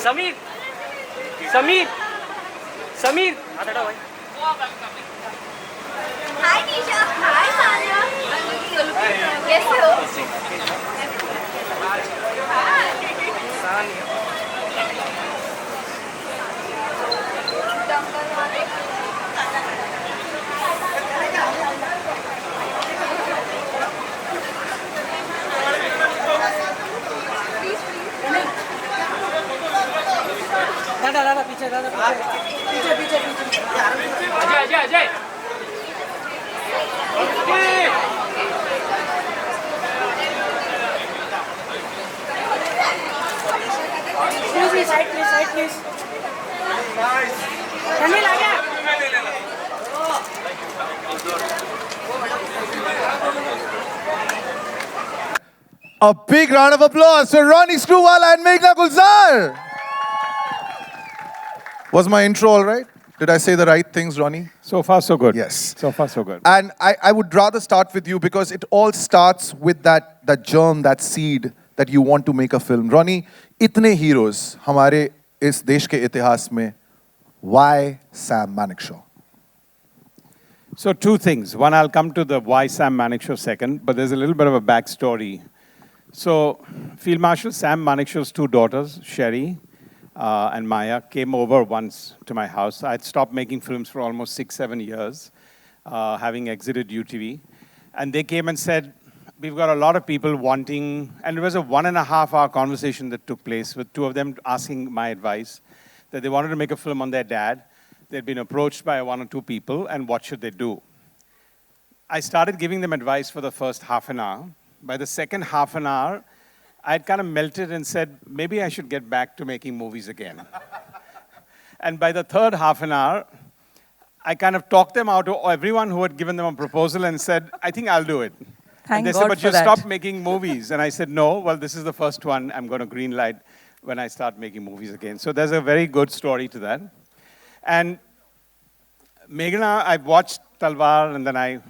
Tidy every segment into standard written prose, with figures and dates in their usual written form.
समीर समीर समीर हाय निशा, हाय सान्या, कैसे हो? दादा दादा पीछे दादा पीछे पीछे पीछे Ajay Ajay Ajay please side please Ranveer आ गया A big round of applause for Ronnie Screwwala and Meghna Gulzar. Was my intro all right? Did I say the right things, Ronnie? So far, so good. Yes. So far, so good. And I would rather start with you because it all starts with that germ, that seed that you want to make a film. Ronnie, itne heroes हमारे इस देश के इतिहास में. Why Sam Manekshaw? So two things. One, I'll come to the why Sam Manekshaw second, but there's a little bit of a backstory. So Field Marshal Sam Manekshaw's two daughters, Sherry and Maya, came over once to my house. I'd stopped making films for almost 6-7 years, having exited UTV. And they came and said, we've got a lot of people wanting, and it was a 1.5-hour conversation that took place with two of them asking my advice, that they wanted to make a film on their dad. They'd been approached by 1 or 2 people, and what should they do? I started giving them advice for the first half an hour. By the second half an hour, I'd kind of melted and said, maybe I should get back to making movies again. And by the third half an hour, I kind of talked them out to everyone who had given them a proposal and said, I think I'll do it. Thank and they God said, but for you that. stopped making movies. And I said, no, well, this is the first one I'm going to greenlight when I start making movies again. So there's a very good story to that. And Meghna, I watched Talwar, and then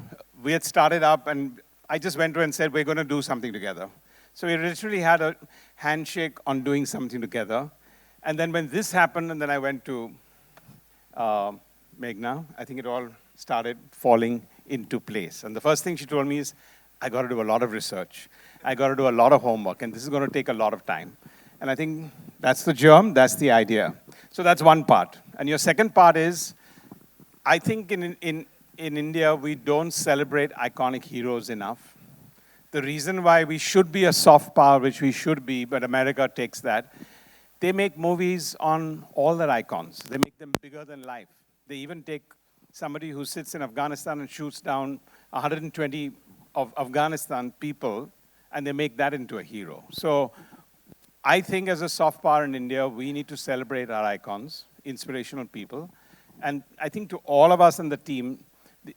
we had started up, and I just went to her and said, we're going to do something together. So we literally had a handshake on doing something together. And then when this happened, and then I went to Meghna, I think it all started falling into place. And the first thing she told me is, I got to do a lot of research. I got to do a lot of homework, and this is going to take a lot of time. And I think that's the germ, that's the idea. So that's one part. And your second part is, I think in India, we don't celebrate iconic heroes enough. The reason why we should be a soft power, which we should be, but America takes that, they make movies on all their icons. They make them bigger than life. They even take somebody who sits in Afghanistan and shoots down 120 of Afghanistan people, and they make that into a hero. So I think as a soft power in India, we need to celebrate our icons, inspirational people. And I think to all of us in the team,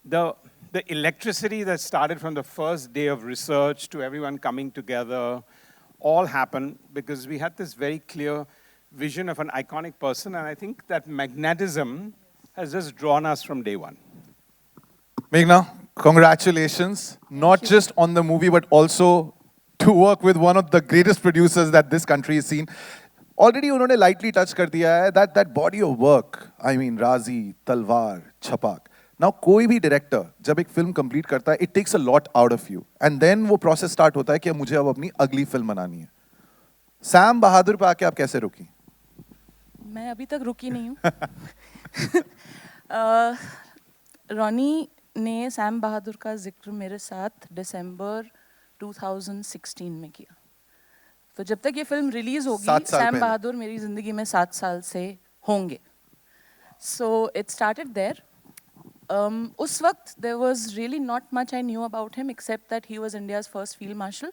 the electricity that started from the first day of research to everyone coming together all happened because we had this very clear vision of an iconic person, and I think that magnetism has just drawn us from day one. Meghna, congratulations. Not just on the movie, but also to work with one of the greatest producers that this country has seen. Already उन्होंने lightly touch कर दिया है that body of work. I mean, Razi, Talwar, Chapak. Now, कोई भी director जब एक film complete करता है, it takes a lot out of you. And then वो process start होता है कि मुझे अब अपनी अगली film बनानी है. Sam बहादुर पे आके आप कैसे रुकी? मैं अभी तक रुकी नहीं हूँ. रॉनी ने सैम बहादुर का जिक्र मेरे साथ दिसंबर 2016 में किया. तो जब तक ये फिल्म रिलीज होगी, सैम बहादुर मेरी जिंदगी में 7 साल से होंगे. So it started there. उस वक्त there was really not much I knew about him except that he was India's first field marshal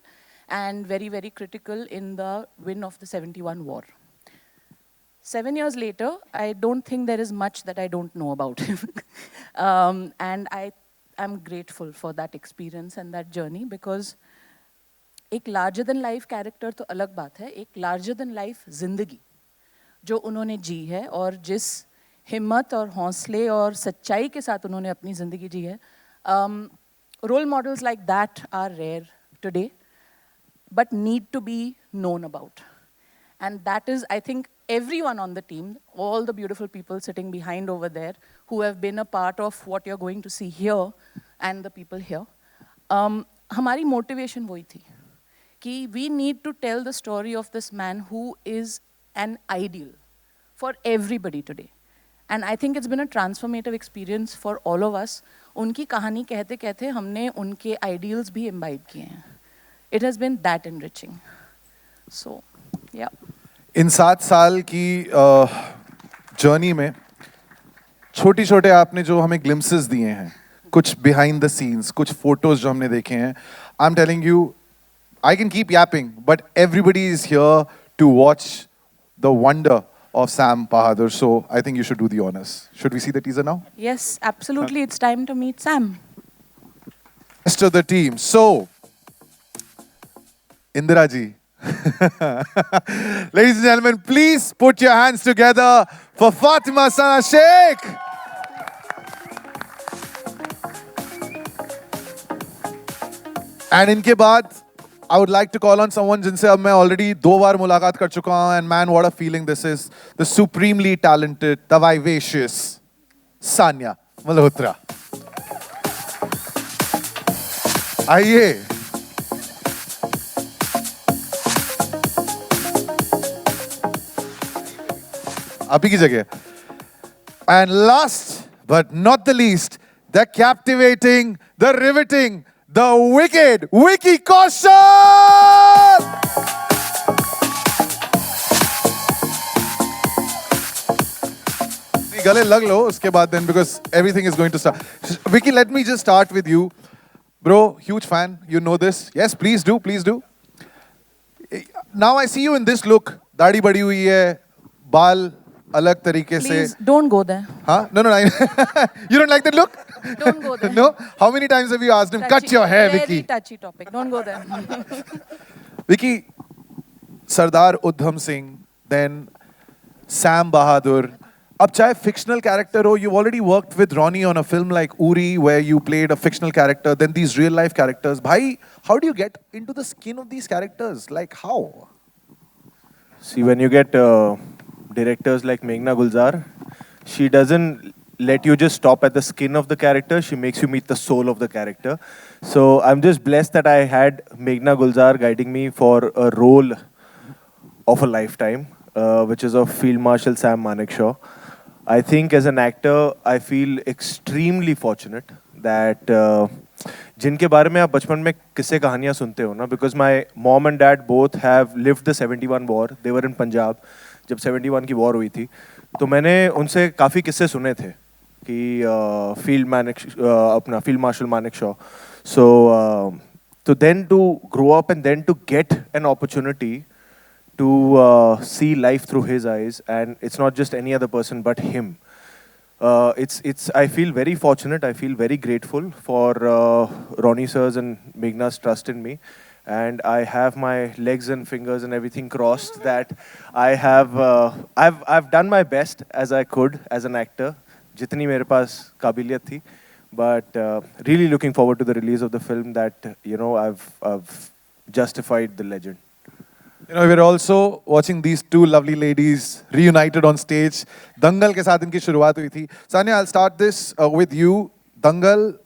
and very, very critical in the win of the 71 war. 7 years later, I don't think there is much that I don't know about him. And I am grateful for that experience and that journey because एक larger than life character तो अलग बात है, एक larger than life जिंदगी जो उन्होंने जी है और जिस हिम्मत और हौसले और सच्चाई के साथ उन्होंने अपनी ज़िंदगी जी है. Role models like that are rare today, but need to be known about. And that is, I think, everyone on the team, all the beautiful people sitting behind over there who have been a part of what you're going to see here and the people here. हमारी motivation वही थी कि we need to tell the story of this man who is an ideal for everybody today. And I think it's been a transformative experience for all of us. उनकी कहानी कहते कहते हमने उनके ideals भी imbibe किए हैं. It has been that enriching. So, yeah. इन 7 साल की जर्नी में छोटी छोटे आपने जो हमें ग्लिम्सेस दिए हैं, कुछ बिहाइंड द सीन्स, कुछ फोटोज जो हमने देखे हैं, I am telling you, I can keep yapping, but everybody is here to watch the wonder of Sam Bahadur. So I think you should do the honors. Should we see the teaser now? Yes, absolutely. It's time to meet Sam. Rest of the team. So, Indira ji. Ladies and gentlemen, please put your hands together for Fatima Sana Shaikh. And इनके बाद I would like to call on someone जिनसे अब मैं already 2 बार मुलाकात कर चुका हूं, and man, what a feeling this is. The supremely talented, the vivacious Sanya Malhotra. आइए. आप ही की जगह. And last but not the least, the captivating, the riveting, the wicked Vicky Kaushal! गले लग लो उसके बाद then, because everything is going to start. Vicky, let me just start with you. Bro, huge fan. You know this. Yes, please do, please do. Now I see you in this look. दाढ़ी बड़ी हुई है, बाल अलग तरीके से. Please don't go there. Huh? No. You don't like that look? Don't go there. No? How many times have you asked him, cut your hair, Very Vicky? touchy topic. Don't go there. Vicky, Sardar Udham Singh, then Sam Bahadur. अब चाहे fictional character हो, you've already worked with Ronnie on a film like Uri, where you played a fictional character, then these real life characters. Bhai, how do you get into the skin of these characters? Like how? See, when you get directors like Meghna Gulzar, she doesn't let you just stop at the skin of the character. She makes you meet the soul of the character. So I'm just blessed that I had Meghna Gulzar guiding me for a role of a lifetime, which is of Field Marshal Sam Manekshaw. I think as an actor, I feel extremely fortunate that जिनके बारे में आप बचपन में किस्से कहानियाँ सुनते हो ना, because my mom and dad both have lived the 71 war. They were in Punjab जब 71 की war हुई थी, तो मैंने उनसे काफ़ी किस्से सुने थे कि Field Marshal Manekshaw. So then to grow up and then to get an opportunity to see life through his eyes, and it's not just any other person but him. I feel very fortunate. I feel very grateful for Ronnie sirs and Meghna's trust in me, and I have my legs and fingers and everything crossed that I've done my best as I could as an actor, jitni mere paas kabiliyat thi, but really looking forward to the release of the film that I've justified the legend. You know, we're also watching these two lovely ladies reunited on stage. Dangal के साथ इनकी शुरुआत हुई थी. Sanya, I'll start this with you. Dangal,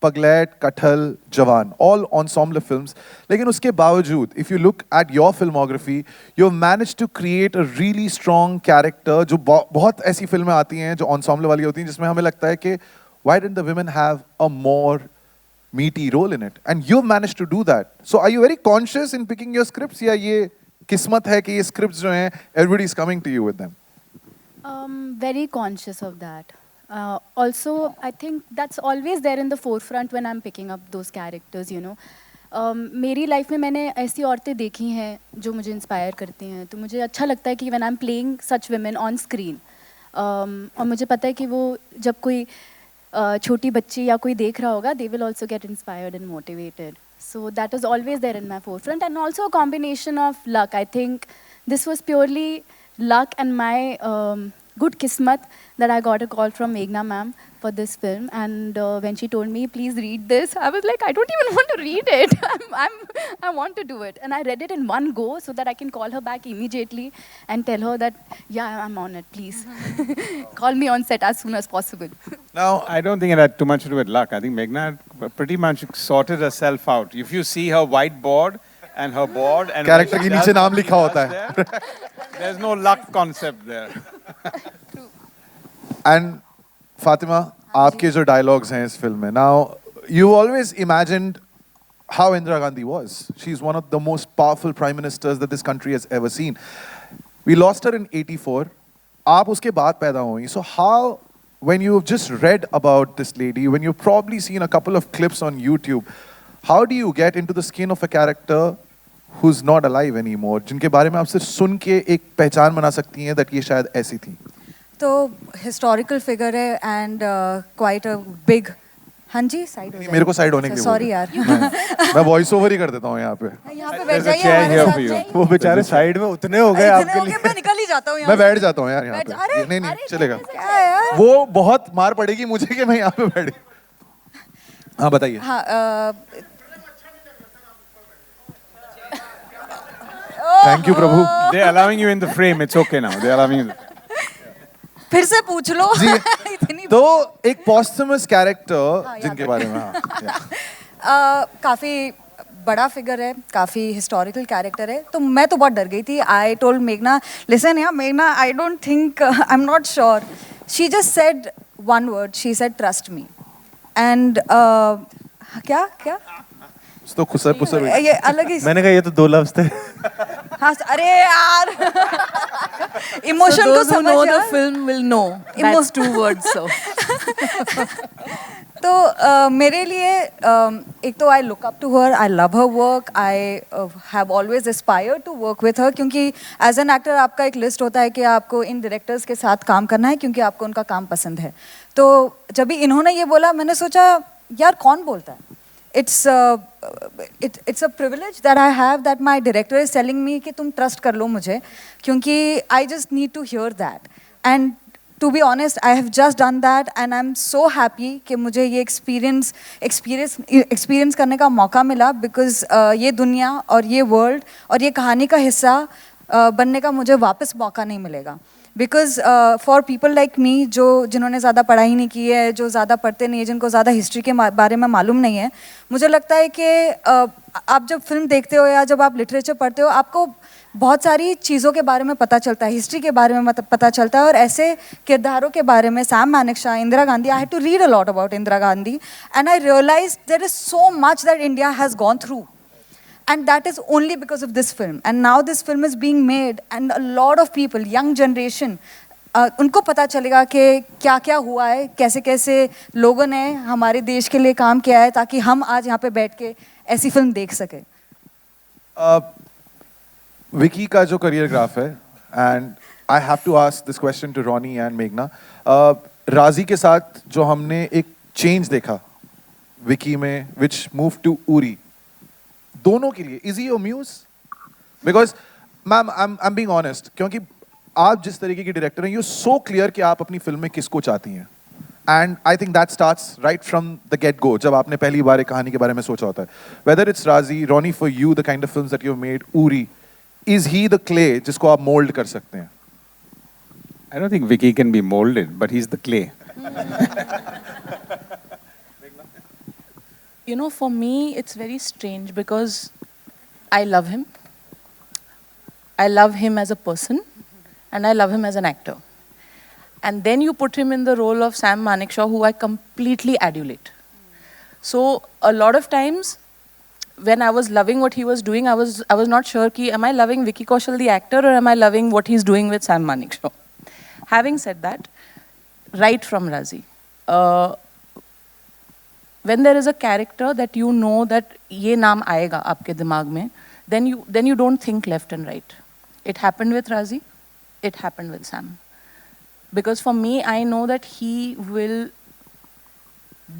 Paglet, Kathal, Jawan, all ensemble films. लेकिन उसके बावजूद, if you look at your filmography, you've managed to create a really strong character. जो बहुत ऐसी फिल्में आती हैं जो ensemble वाली होती हैं जिसमें हमें लगता है कि why didn't the women have a more meaty role in it? And you've managed to do that. So are you very conscious in picking your scripts? या ये किस्मत है कि ये scripts जो हैं, everybody is coming to you with them? Very conscious of that. Also, I think that's always there in the forefront when I'm picking up those characters, you know. मेरी life में मैंने ऐसी औरतें देखी हैं जो मुझे इंस्पायर करती हैं, तो मुझे अच्छा लगता है कि when I'm playing such women on screen, और मुझे पता है कि वो जब कोई छोटी बच्ची या कोई देख रहा होगा, they will also get inspired and motivated. So that is always there in my forefront, and also a combination of luck. I think this was purely luck and my good kismat that I got a call from Meghna ma'am for this film. And when she told me, please read this, I was like, I don't even want to read it. I want to do it. And I read it in one go so that I can call her back immediately and tell her that, yeah, I'm on it, please. Call me on set as soon as possible. Now, I don't think it had too much to do with luck. I think Meghna pretty much sorted herself out. If you see her whiteboard and her board and Character के नीचे नाम लिखा होता है. There's no luck concept there. And Fatima, आपके जो dialogues हैं इस film में. Now, you always imagined how Indira Gandhi was. She's one of the most powerful prime ministers that this country has ever seen. We lost her in '84. आप उसके बाद पैदा हुई. So how, when you've just read about this lady, when you've probably seen a couple of clips on YouTube, how do you get into the skin of a character who's not alive anymore, जिनके बारे में आप सिर्फ सुन के एक पहचान बना सकती हैं that ये शायद ऐसी थी? तो historical figure है and quite a big. हाँ जी, साइड हो जाइए. मेरे को साइड होने के लिए सॉरी यार. मैं वॉइस ओवर ही कर देता हूँ यहाँ पे. यहाँ पे बैठ जाइए हमारे साथ जाइए. वो बेचारे साइड में उतने हो गए आपके लिए. मैं निकल ही जाता हूँ यहाँ मैं से. बैठ जाता हूँ यार यहाँ पे. अरे, नहीं चलेगा. क्या है यार? वो बहुत मार पड़ेगी मुझे कि मैं यहाँ पे बैठ. हाँ बताइए. हाँ thank you Prabhu. They're allowing you in the frame. It's okay now. They're allowing you. फिर से पूछ लो. इतनी तो एक posthumous कैरेक्टर जिनके बारे में. काफ़ी बड़ा फिगर है, काफ़ी हिस्टोरिकल कैरेक्टर है. तो मैं तो बहुत डर गई थी. आई टोल्ड मेघना, लिसन यार मेघना, I don't think, I am not sure. She just said one word, she said trust me. And क्या क्या तो खुसर पुसर ये अलग ही. मैंने कहा ये तो 2 लफ्ज थे. हाँ अरे यार इमोशन को Those who समझ know the यार. film will know. That's 2 words. So. तो मेरे लिए एक तो I look up to her, I love her work, I have always aspired to work with her. क्योंकि एज एन एक्टर आपका एक लिस्ट होता है कि आपको इन डायरेक्टर्स के साथ काम करना है क्योंकि आपको उनका काम पसंद है. तो जब भी इन्होंने ये बोला मैंने सोचा यार कौन बोलता है. It's a privilege that I have that my director is telling me कि तुम trust कर लो मुझे, क्योंकि I just need to hear that. And to be honest, I have just done that and I'm so happy कि मुझे ये experience करने का मौका मिला because ये दुनिया और ये world और ये कहानी का हिस्सा बनने का मुझे वापस मौका नहीं मिलेगा. Because for people like me जिन्होंने ज़्यादा पढ़ाई नहीं की है, जो ज़्यादा पढ़ते नहीं है, जिनको ज़्यादा हिस्ट्री के बारे में मालूम नहीं है, मुझे लगता है कि आप जब फिल्म देखते हो या जब आप लिटरेचर पढ़ते हो आपको बहुत सारी चीज़ों के बारे में पता चलता है, हिस्ट्री के बारे में पता चलता है. और ऐसे किरदारों के बारे में, Sam Manekshaw, Indira Gandhi, I had to read a lot about Indira Gandhi and I realise there is so much that India has gone through. And that is only because of this film. And now this film is being made and a lot of people, young generation, उनको पता चलेगा कि क्या क्या हुआ है, कैसे कैसे लोगों ने हमारे देश के लिए काम किया है ताकि हम आज यहाँ पे बैठ के ऐसी फिल्म देख सके. विकी का जो करियर ग्राफ है, and I have to ask this question to Ronnie and मेघना. राजी के साथ जो हमने एक चेंज देखा विकी में, विच मूव टू उरी, दोनों के लिए is he your muse? Because ma'am I am being honest, क्योंकि आप जिस तरीके की डायरेक्टर हैं, यू सो क्लियर कि आप अपनी फिल्म में किसको चाहती हैं. And I think that starts right from the get go, जब आपने पहली बार एक कहानी के बारे में सोचा होता है. वेदर इट्स राजी, Ronnie, for you the kind of films that you have made, Uri, is he the clay जिसको आप मोल्ड कर सकते हैं? I don't think Vicky can be molded, but he's the clay. You know, for me, it's very strange because I love him. I love him as a person, and I love him as an actor. And then you put him in the role of Sam Manekshaw, who I completely adulate. So a lot of times, when I was loving what he was doing, I was not sure ki am I loving Vicky Kaushal the actor or am I loving what he's doing with Sam Manekshaw. Having said that, right from Razi, when there is a character that you know that ये नाम आएगा आपके दिमाग में, then you don't think left and right. It happened with Razi, it happened with Sam. Because for me, I know that he will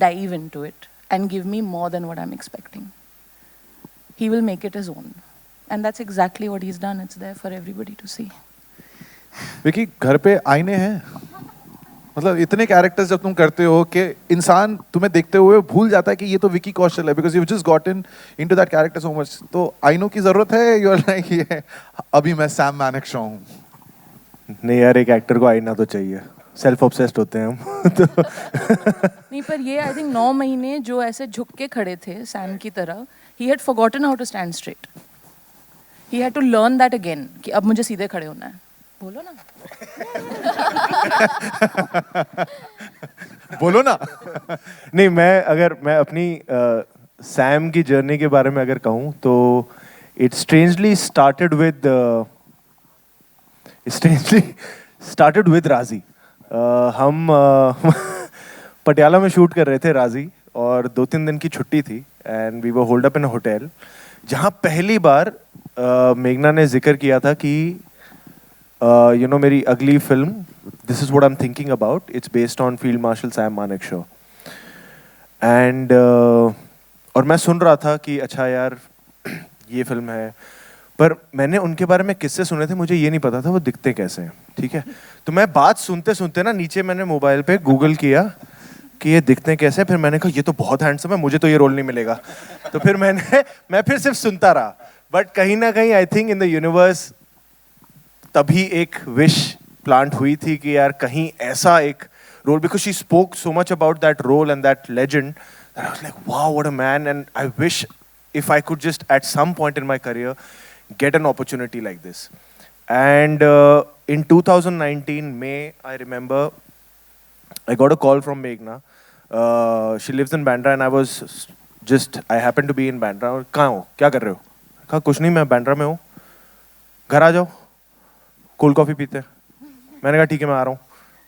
dive into it and give me more than what I'm expecting. He will make it his own. And that's exactly what he's done. It's there for everybody to see. Vicky घर पे आईने हैं, मतलब इतने characters जब तुम करते हो कि इंसान तुम्हें देखते हुए भूल जाता है कि ये तो विकी कौशल है, because you just gotten into that character so much. तो आईनों की जरूरत है, यू आर लाइक ये अभी मैं सैम मानेकशॉ हूँ. नहीं यार, एक एक्टर को आईना तो चाहिए, सेल्फ ऑब्सेस्ड होते हैं हम. तो नहीं, पर ये आई थिंक 9 महीने जो ऐसे झुक के खड़े थे सैम की तरह, he had forgotten how to stand straight. He had to learn that again कि अब मुझे सीधे खड़े होना है. बोलो ना. बोलो ना. नहीं, मैं अपनी सैम की जर्नी के बारे में अगर कहूँ तो इट स्ट्रेंजली स्टार्टेड विद राजी. हम पटियाला में शूट कर रहे थे राजी, और 2-3 दिन की छुट्टी थी and we were holed up in a hotel, जहाँ पहली बार मेघना ने जिक्र किया था कि मेरी अगली film, this is what I am thinking about, it's based on field marshal Sam Manekshaw. And और मैं सुन रहा था कि अच्छा यार ये फिल्म है, पर मैंने उनके बारे में किस्से सुने थे, मुझे ये नहीं पता था वो दिखते कैसे हैं. ठीक है, तो मैं बात सुनते सुनते ना नीचे मैंने मोबाइल पे गूगल किया कि ये दिखते कैसे हैं. फिर मैंने कहा ये तो बहुत हैंडसम है, मुझे तो ये रोल नहीं मिलेगा. तो फिर मैं फिर सिर्फ सुनता रहा. बट कहीं ना कहीं I think in the universe तभी एक विश प्लांट हुई थी कि यार कहीं ऐसा एक role, because she spoke so much about that role and that legend, that I was like wow what a man. And I wish if I could just at some point in my career get an opportunity like this. And in 2019 May, I remember I got a call from Meghna. She lives in Bandra and I happened to be in Bandra. और कहाँ हो, क्या कर रहे हो? कहा कुछ नहीं, मैं बैंड्रा में हूँ, घर आ जाओ, कोल्ड कॉफ़ी पीते हैं. मैंने कहा ठीक है मैं आ रहा हूँ.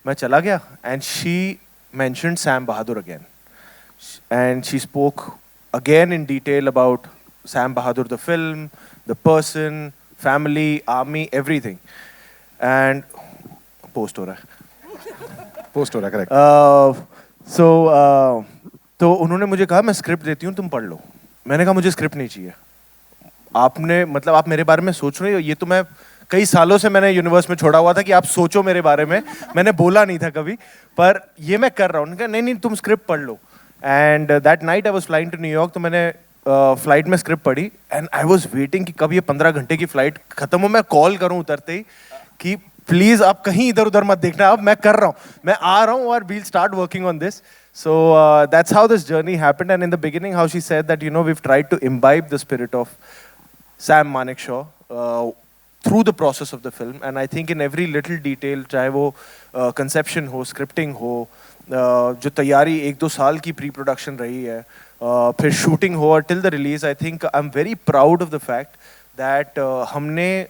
मैं चला गया and she mentioned Sam Bahadur again. And she spoke again in detail about Sam Bahadur, the film, the person, family, army, everything. And post हो रहा है. correct. तो उन्होंने मुझे कहा मैं स्क्रिप्ट देती हूँ, तुम पढ़ लो. मैंने कहा मुझे स्क्रिप्ट नहीं चाहिए. आपने मतलब आप मेरे बारे में सोच रहे हो, ये तो मैं कई सालों से मैंने यूनिवर्स में छोड़ा हुआ था कि आप सोचो मेरे बारे में. मैंने बोला नहीं था कभी, पर ये मैं कर रहा हूँ. उन्होंने कहा नहीं तुम स्क्रिप्ट पढ़ लो. And that night I was flying to New York. तो मैंने फ्लाइट में स्क्रिप्ट पढ़ी एंड आई वाज वेटिंग कि कब ये 15 घंटे की फ्लाइट खत्म हो, मैं कॉल करूं उतरते ही कि प्लीज आप कहीं इधर उधर मत देखना, अब मैं कर रहा हूँ, मैं आ रहा हूँ और we'll start working on this. So that's how this journey happened. And in the beginning, how she said that, we've tried to imbibe the spirit of Sam Manekshaw through the process of the film. And I think in every little detail, चाहे वो conception हो, scripting हो, जो तैयारी 1-2 साल की pre-production रही है, फिर shooting हो और till the release, I think I'm very proud of the fact that हमने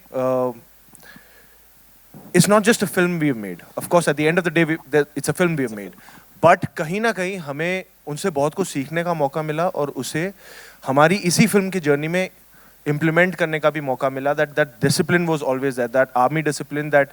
it's not just a film we have made. Of course, at the end of the day, it's a film we have made. But कहीं ना कहीं हमें उनसे बहुत कुछ सीखने का मौका मिला और उसे हमारी इसी फिल्म की जर्नी में implement करने का भी मौका मिला. That discipline was always there, that army discipline, that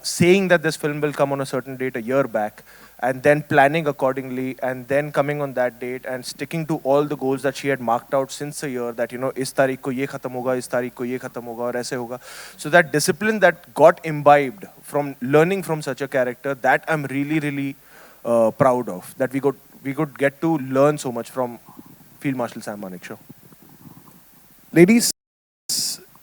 saying that this film will come on a certain date a year back and then planning accordingly and then coming on that date and sticking to all the goals that she had marked out since a year, that इस तारीख को ये खत्म होगा, इस तारीख को ये खत्म होगा और ऐसे होगा. So that discipline that got imbibed from learning from such a character, that I'm really proud of, that we could get to learn so much from Field Marshal Sam Manekshaw. Ladies,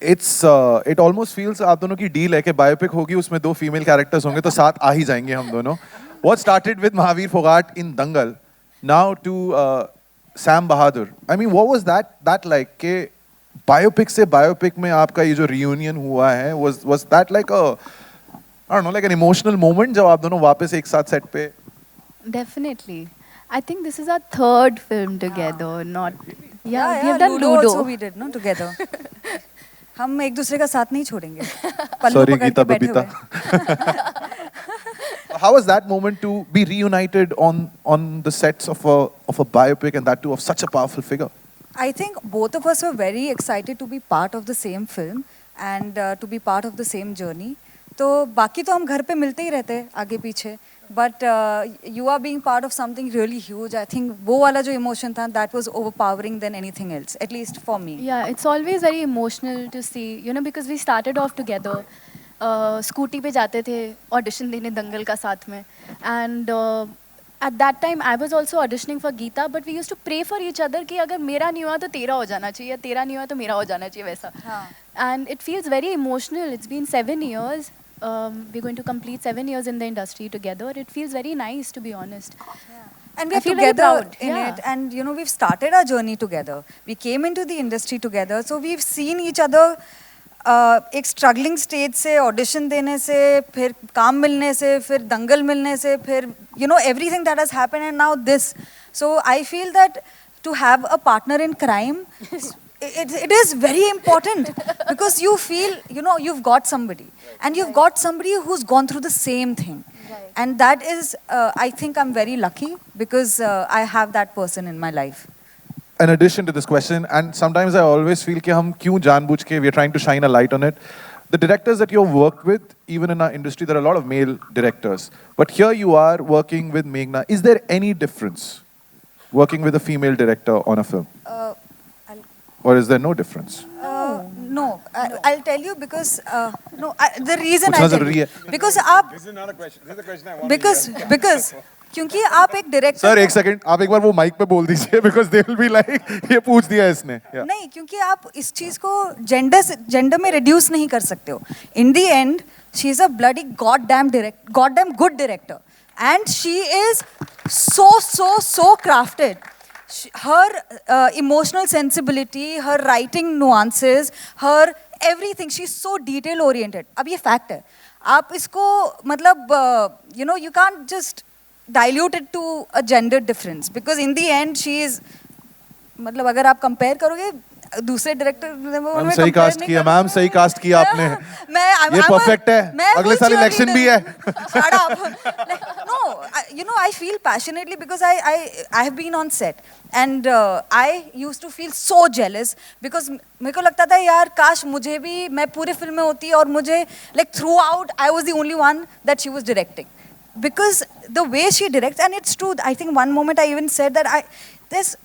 it almost feels आप दोनों की deal है कि biopic होगी, उसमें 2 female characters होंगे तो साथ आ ही जाएंगे हम दोनों. What started with Mahavir Fogart in Dangal, now to Sam Bahadur. I mean, what was that like? कि बायोपिक से बायोपिक में आपका ये जो reunion हुआ है, was that like I don't know, like an emotional moment जब आप दोनों वापस एक साथ सेट पे? Definitely. I think this is our 3rd film together, not... Yeah, we have done Ludo Ludo. also we did, no, together. हम एक दूसरे का साथ नहीं छोड़ेंगे. पल्लू Sorry, पकड़ Geeta के बैठे Babita. हुए. How was that moment to be reunited on the sets of a biopic, and that too of such a powerful figure? I think both of us were very excited to be part of the same film and to be part of the same journey. तो बाकी तो हम घर पे मिलते ही रहते हैं आगे पीछे, but you are being part of something really huge. I think वो वाला जो emotion था, that was overpowering than anything else, at least for me. Yeah, it's always very emotional to see, because we started off together scooty पे जाते थे audition देने दंगल का साथ में. And at that time I was also auditioning for Geeta, but we used to pray for each other कि अगर मेरा नहीं हुआ तो तेरा हो जाना चाहिए, या तेरा नहीं हुआ तो मेरा हो जाना चाहिए वैसा. And it feels very emotional. It's been 7 years. We're going to complete 7 years in the industry together. It feels very nice, to be honest. And I we're feel very together proud. in Yeah. it, and you know, we've started our journey together. We came into the industry together, so we've seen each other. एक struggling stage से audition देने से, फिर काम मिलने से, फिर दंगल मिलने से, फिर you know everything that has happened and now this. So I feel that to have a partner in crime, it is very important because you feel, you know, you've got somebody, and you've got somebody who's gone through the same thing. And that is, I think I'm very lucky because I have that person in my life. In addition to this question, and sometimes I always feel कि हम क्यों जानबूझ के we are trying to shine a light on it. The directors that you've worked with, even in our industry, there are a lot of male directors. But here you are working with Meghna. Is there any difference working with a female director on a film? Or is there no difference? No, I'll tell you because the reason पूछना I tell जरूरी you, है. because आप This is not a question. This is a question I want to hear. because क्योंकि आप एक director. Sir एक second, आप एक बार वो माइक पे बोल दीजिए because they will be like ये पूछ दिया इसने. Yeah. नहीं, क्योंकि आप इस चीज को जेंडर में रिड्यूस नहीं कर सकते हो. In the end she is a bloody goddamn good director, and she is so crafted. Her emotional sensibility, her writing nuances, her everything, she's so detail oriented. अब ये fact है. आप इसको मतलब you know, you can't just dilute it to a gender difference because in the end she is, मतलब अगर आप compare करोगे दूसरे डायरेक्टर मैम सही कास्ट किया, मैम सही कास्ट किया आपने. ये परफेक्ट है, अगले साल इलेक्शन भी है. Shut up. No, you know, I feel passionately because I have been on set, and I used to feel so jealous because मेरे को लगता था यार काश मुझे भी, मैं पूरे फिल्म में होती और मुझे like throughout I was the only one that she was directing, because the way she directs, and it's true. I think one moment I even said that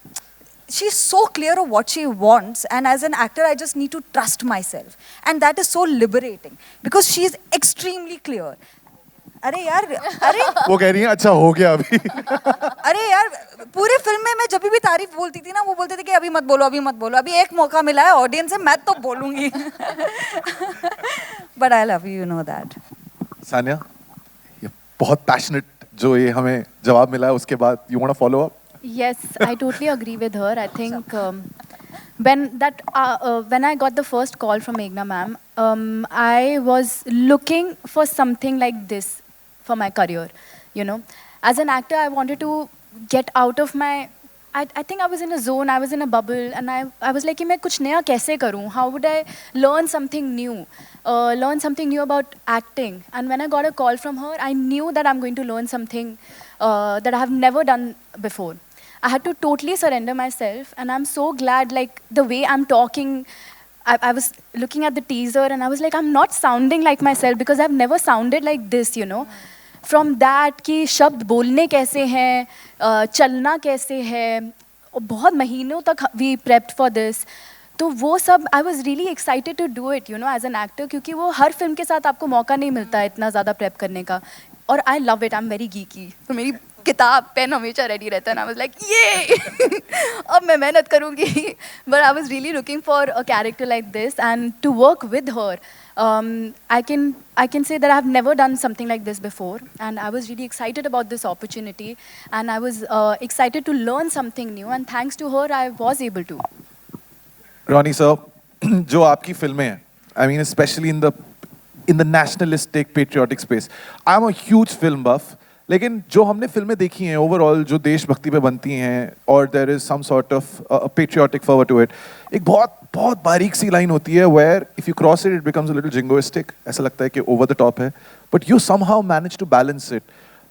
she's so clear of what she wants, and as an actor I just need to trust myself, and that is so liberating because she's extremely clear. अरे यार, अरे वो कह रही है अच्छा हो गया अभी. अरे यार पूरे फिल्म में मैं जब भी तारीफ बोलती थी ना, वो बोलते थे कि अभी मत बोलो, अभी मत बोलो, अभी एक मौका मिला है ऑडियंस से, मैं तो बोलूंगी. But I love you, you know that. Sanya, ये बहुत पैशनेट जो ये हमें जवाब मिला है उसके बाद, you want to follow up? Yes, I totally agree with her. I think when I got the first call from Meghna ma'am, I was looking for something like this for my career. You know, as an actor, I wanted to get out of my. I think I was in a zone. I was in a bubble, and I was like, कि मैं कुछ नया कैसे करूँ? How would I learn something new? Learn something new about acting. And when I got a call from her, I knew that I'm going to learn something that I have never done before. I had to totally surrender myself, and I'm so glad, like, the way I'm talking. I was looking at the teaser, and I was like, I'm not sounding like myself because I've never sounded like this, you know. From that, कि शब्द बोलने कैसे हैं, चलना कैसे है, और बहुत महीनों तक we prepped for this. तो वो सब I was really excited to do it, you know, as an actor, क्योंकि वो हर फिल्म के साथ आपको मौका नहीं मिलता है इतना ज़्यादा prep करने का. और I love it, I'm very geeky. तो मेरी किताब पेन हमेशा रेडी रहता है, and I was like, ये अब मैं मेहनत करूँगी. But I was really looking for a character like this, and to work with her, I can say that I have never done something like this before, and I was really excited about this opportunity, and I was excited to learn something new, and thanks to her, I was able to. Ronnie sir, जो आपकी फिल्में हैं, I mean especially in the nationalistic patriotic space, I'm a huge film buff. लेकिन जो हमने फिल्में देखी हैं ओवरऑल जो देशभक्ति पे बनती हैं और there is some sort of patriotic forward to it, एक बहुत बहुत बारीक सी लाइन होती है where if you cross it becomes a little jingoistic, ऐसा लगता है कि ओवर द टॉप है, but you somehow manage to balance it.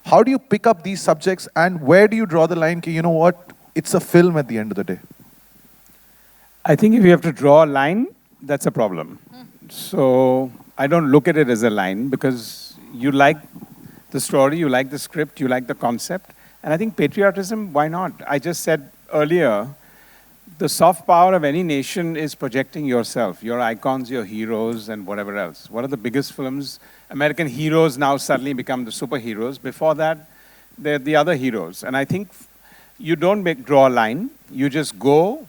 How do you pick up these subjects and where do you draw the line कि you know what, it's a film at the end of the day? I think if you have to draw a line, that's a problem. So I don't look at it as a line because you like the story, you like the script, you like the concept. And I think patriotism, why not? I just said earlier the soft power of any nation is projecting yourself, your icons, your heroes, and whatever else. One of the biggest films, American heroes now suddenly become the superheroes. Before that, they're the other heroes. And I think you don't draw a line. You just go.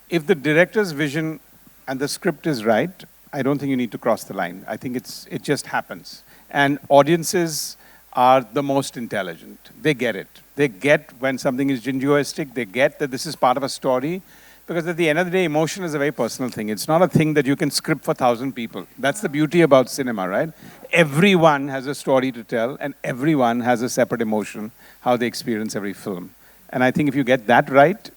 If the director's vision and the script is right, I don't think you need to cross the line. I think it just happens. And audiences are the most intelligent. They get it. They get when something is jingoistic. They get that this is part of a story. Because at the end of the day, emotion is a very personal thing. It's not a thing that you can script for 1,000 people. That's the beauty about cinema, right? Everyone has a story to tell, and everyone has a separate emotion, how they experience every film. And I think if you get that right,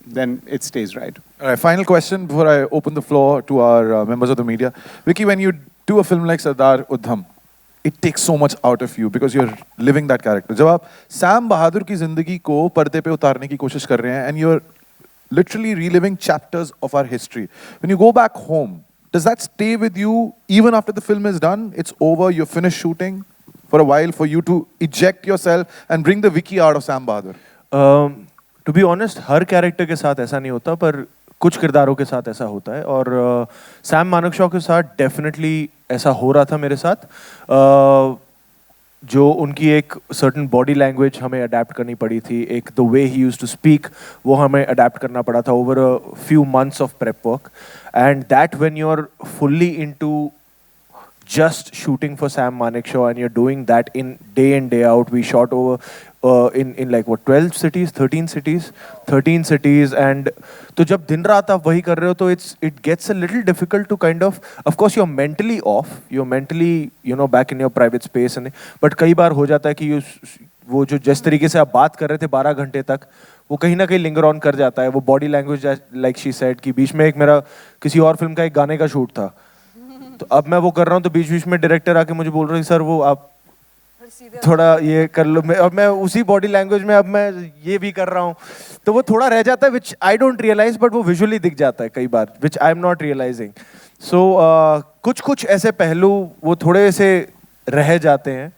then it stays right. All right, final question before I open the floor to our members of the media. Vicky, when you do a film like Sardar Udham, it takes so much out of you because you're living that character. जब आप Sam बहादुर की जिंदगी को पर्दे पे उतारने की कोशिश कर रहे हैं, and you're literally reliving chapters of our history. When you go back home, does that stay with you even after the film is done? It's over, you're finished shooting for a while for you to eject yourself and bring the Vicky out of Sam Bahadur? To be honest, her character के साथ ऐसा नहीं होता, पर कुछ किरदारों के साथ ऐसा होता है, और सैम मानेकशॉ के साथ डेफिनेटली ऐसा हो रहा था मेरे साथ. जो उनकी एक सर्टन बॉडी लैंग्वेज हमें अडेप्ट करनी पड़ी थी, एक the way he used to speak, वो हमें अडेप्ट करना पड़ा था over a few months of prep work. And that when you are fully into just shooting for Sam Manekshaw and you're doing that in day out. We shot over in like what, 12 cities, 13 cities, and तो जब दिन रात आप वही कर रहे हो तो it gets a little difficult to kind of course you're mentally off, you're mentally back in your private space, and but कई बार हो जाता है कि वो जो जिस तरीके से आप बात कर रहे थे 12 घंटे तक, वो कहीं ना कहीं लिंगर ऑन कर जाता है. वो body language like she said कि बीच में एक मेरा किसी और फिल्म का एक गाने का शूट था, तो अब मैं वो कर रहा हूँ तो बीच बीच में डायरेक्टर आके मुझे बोल रहे हैं सर वो आप थोड़ा ये कर लो, और मैं उसी बॉडी लैंग्वेज में अब मैं ये भी कर रहा हूँ, तो वो थोड़ा रह जाता है विच आई डोंट रियलाइज, बट वो विजुअली दिख जाता है कई बार विच आई एम नॉट रियलाइजिंग. सो कुछ ऐसे पहलू वो थोड़े से रह जाते हैं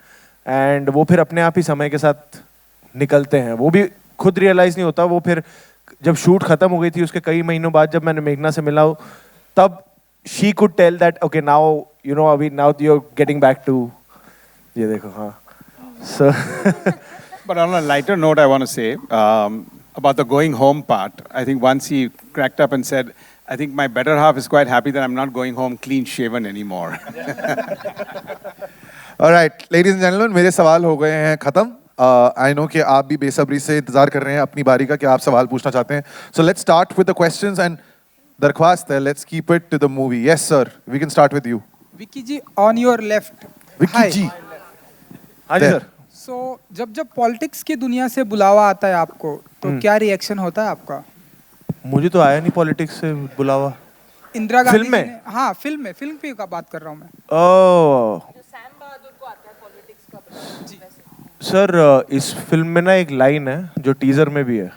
एंड वो फिर अपने आप ही समय के साथ निकलते हैं, वो भी खुद रियलाइज नहीं होता. वो फिर जब शूट खत्म हो गई थी उसके कई महीनों बाद जब मैंने मेघना से मिला तब she could tell that okay now now you're getting back to ये देखो हाँ. So but on a lighter note I want to say about the going home part. I think once he cracked up and said, I think my better half is quite happy that I'm not going home clean shaven anymore. All right, ladies and gentlemen, मेरे सवाल हो गए हैं खत्म. I know कि आप भी बेसब्री से इंतजार कर रहे हैं अपनी बारी का कि आप सवाल पूछना चाहते हैं. So let's start with the questions and Darkhwast hai, let's keep it to the movie. Yes, sir. We can start with you. Vicky ji, on your left. Vicky Hi. ji. हाँ जी सर. So, जब politics की दुनिया से बुलावा आता है आपको, तो क्या रिएक्शन होता है आपका? मुझे तो आया नहीं पॉलिटिक्स से बुलावा. इंदिरा गांधी फिल्म में? हाँ, फिल्म पे का बात कर रहा हूँ मैं. सैम बहादुर को आता है पॉलिटिक्स का जी. सर इस फिल्म में ना एक लाइन है जो टीजर में भी है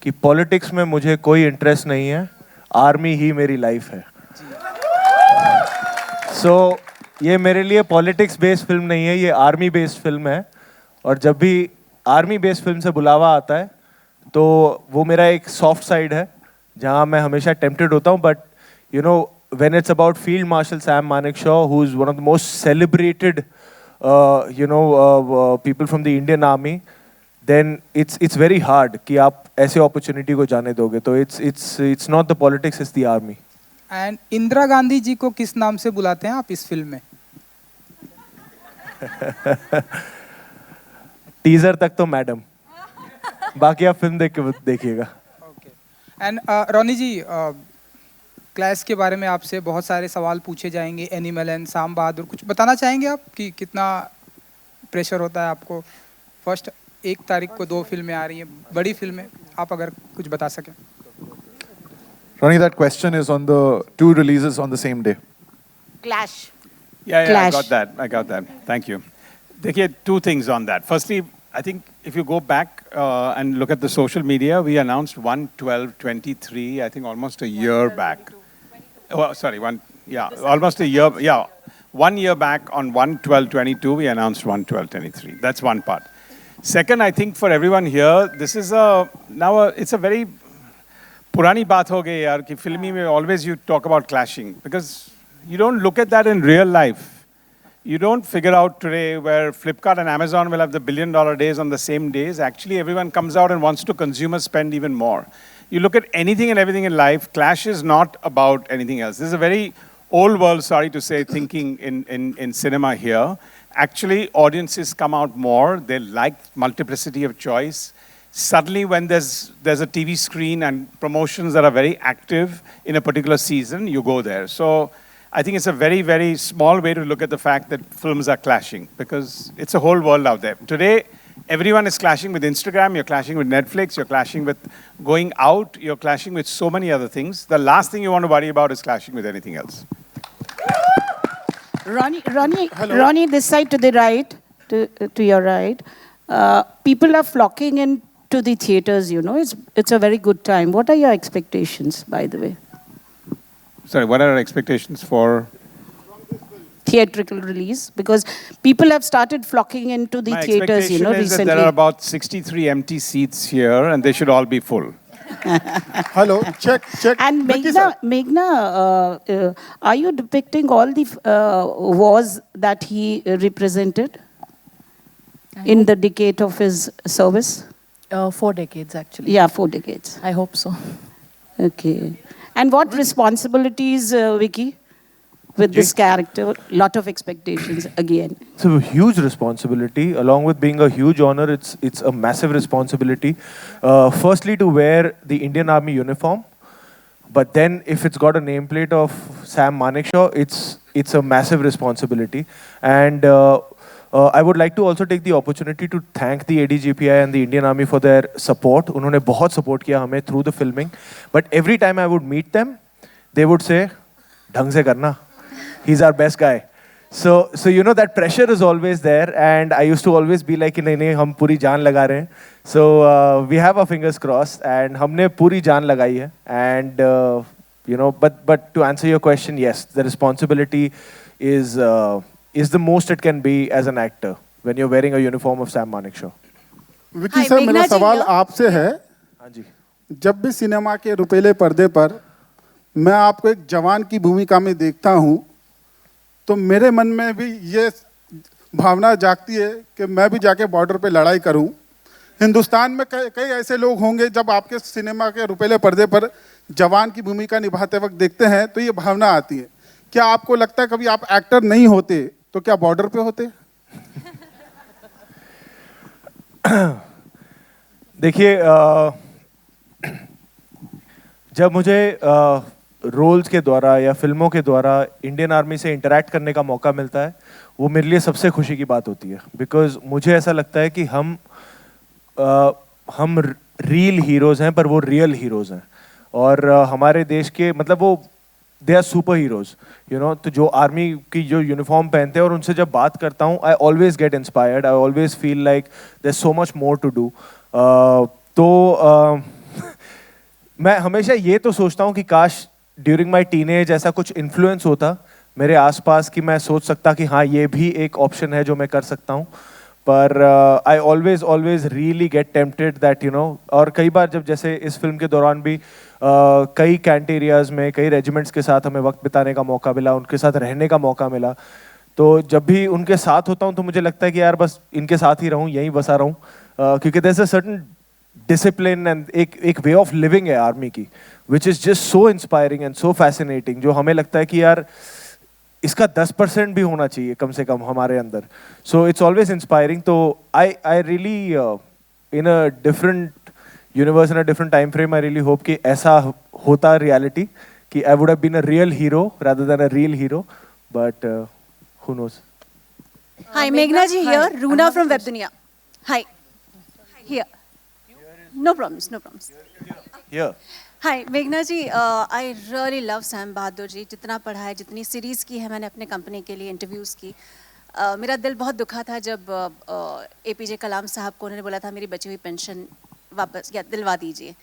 कि पॉलिटिक्स में मुझे कोई इंटरेस्ट नहीं है, आर्मी ही मेरी लाइफ है. सो ये मेरे लिए पॉलिटिक्स बेस्ड फिल्म नहीं है, ये आर्मी बेस्ड फिल्म है. और जब भी आर्मी बेस्ड फिल्म से बुलावा आता है तो वो मेरा एक सॉफ्ट साइड है जहाँ मैं हमेशा टेम्प्टेड होता हूँ. But when it's about Field Marshal Sam Manekshaw, who's one of the most celebrated people from the Indian Army, then it's very hard कि आप ऐसे opportunity को जाने दोगे. तो it's not the politics, it's the army. And Indira Gandhi ji को किस नाम से बुलाते हैं आप इस फिल्म में? टीजर तक तो मैडम, बाकी आप फिल्म देखिएगा. Okay. And Ronnie ji, clash के बारे में आपसे बहुत सारे सवाल पूछे जाएंगे. एनिमल एंड साम बहादुर, कुछ बताना चाहेंगे आप कि कितना प्रेशर होता है आपको? फर्स्ट 1 तारीख को 2 फिल्में आ रही हैं, बड़ी फिल्में, आप अगर कुछ बता सकें. Ronnie, that question is on the 2 releases on the same day. Clash. Yeah, Clash. I got that. Thank you. Dekhiye, 2 things on that. Firstly, I think if you go back and look at the social media, we announced 1/12/23, I think almost a year back. Oh, sorry, almost a year. Yeah, 1 year back on 1/12/22, we announced 1/12/23. That's one part. Second, I think for everyone here, this is it's a very पुरानी बात हो गई यार कि फिल्मी में always you talk about clashing because you don't look at that in real life. You don't figure out today where Flipkart and Amazon will have the $1 billion days on the same days. Actually, everyone comes out and wants to consumer spend even more. You look at anything and everything in life, clash is not about anything else. This is a very old world, sorry to say, thinking in cinema here. Actually, audiences come out more. They like multiplicity of choice. Suddenly, when there's a TV screen and promotions that are very active in a particular season, you go there. So I think it's a very, very small way to look at the fact that films are clashing because it's a whole world out there. Today, everyone is clashing with Instagram, you're clashing with Netflix, you're clashing with going out, you're clashing with so many other things. The last thing you want to worry about is clashing with anything else. Ronnie, this side to the right, to your right. People are flocking in to the theaters, you know. It's a very good time. What are your expectations, by the way? Sorry, what are our expectations for? Theatrical release, because people have started flocking into the theaters, you know, My expectation is that recently. there are about 63 empty seats here and they should all be full. Hello, check. And Vicky sir. Meghna, are you depicting all the wars that he represented in the decade of his service? 4 decades, actually. Yeah, 4 decades. I hope so. Okay. And what responsibilities, Vicky, with this character? Lot of expectations again. It's a huge responsibility. Along with being a huge honor, it's a massive responsibility. Firstly, to wear the Indian Army uniform. But then, if it's got a nameplate of Sam Manekshaw, it's a massive responsibility. And I would like to also take the opportunity to thank the ADGPI and the Indian Army for their support. उन्होंने बहुत support किया हमें through the filming. But every time I would meet them, they would say, ढंग से करना. He's our best guy. So you know that pressure is always there, and I used to always be like, नहीं हम पूरी जान लगा रहे हैं. So we have our fingers crossed, and हमने पूरी जान लगाई है. And you know, but to answer your question, yes, the responsibility is the most it can be as an actor when you're wearing a uniform of Sam Manekshaw. Vicky sir, मेरा सवाल आपसे है. हाँ जी. जब भी सिनेमा के रुपीले पर्दे पर मैं आपको एक जवान की भूमिका में देखता हूं, तो मेरे मन में भी ये भावना जागती है कि मैं भी जाके बॉर्डर पे लड़ाई करूं. हिंदुस्तान में कई ऐसे लोग होंगे जब आपके सिनेमा के रुपीले पर्दे पर जवान की भूमिका निभाते वक्त देखते हैं तो ये भावना आती है. क्या आपको लगता है कभी आप एक्टर नहीं होते तो क्या बॉर्डर पे होते? देखिए, जब मुझे रोल्स के द्वारा या फिल्मों के द्वारा इंडियन आर्मी से इंटरैक्ट करने का मौका मिलता है, वो मेरे लिए सबसे खुशी की बात होती है. बिकॉज मुझे ऐसा लगता है कि हम रियल हीरोज़ हैं, पर वो रियल हीरोज़ हैं. और हमारे देश के मतलब वो they are super heroes, you know. तो जो आर्मी की जो यूनिफॉर्म पहनते हैं और उनसे जब बात करता हूँ, I always get inspired. I always feel like there so much more to do. तो मैं हमेशा ये तो सोचता हूँ कि काश ड्यूरिंग माई टीनेज ऐसा कुछ इन्फ्लुएंस होता मेरे आसपास कि मैं सोच सकता कि हाँ, ये भी एक ऑप्शन है जो मैं कर सकता हूँ. पर I always really get tempted that, you know. और कई बार जब जैसे इस फिल्म के दौरान भी कई कैंट एरियाज़ में कई रेजिमेंट्स के साथ हमें वक्त बिताने का मौका मिला, उनके साथ रहने का मौका मिला. तो जब भी उनके साथ होता हूँ तो मुझे लगता है कि यार बस इनके साथ ही रहूँ, यहीं बसा रहूँ. क्योंकि there is a certain discipline and एक वे ऑफ लिविंग है आर्मी की, which is just so inspiring and so fascinating, जो हमें लगता है कि यार इसका 10% भी होना चाहिए कम से कम हमारे अंदर. So it's always inspiring. तो I really in a different universe, in a different time frame, I really hope कि ऐसा होता रियलिटी, कि I would have been a real hero rather than a real hero, but who knows. Hi, Meghna ji here, Runa from Web Dunia. Hi. Here. No problems. Here. Hi, Meghna ji, I really love Sam Bahadur ji. जितना पढ़ा है, जितनी series की है मैंने अपने company के लिए, इंटरव्यूज़ की. मेरा दिल बहुत दुखा था जब APJ कलाम साहब को उन्होंने बोला था मेरी बची हुई पेंशन वापस या दिलवा दीजिए.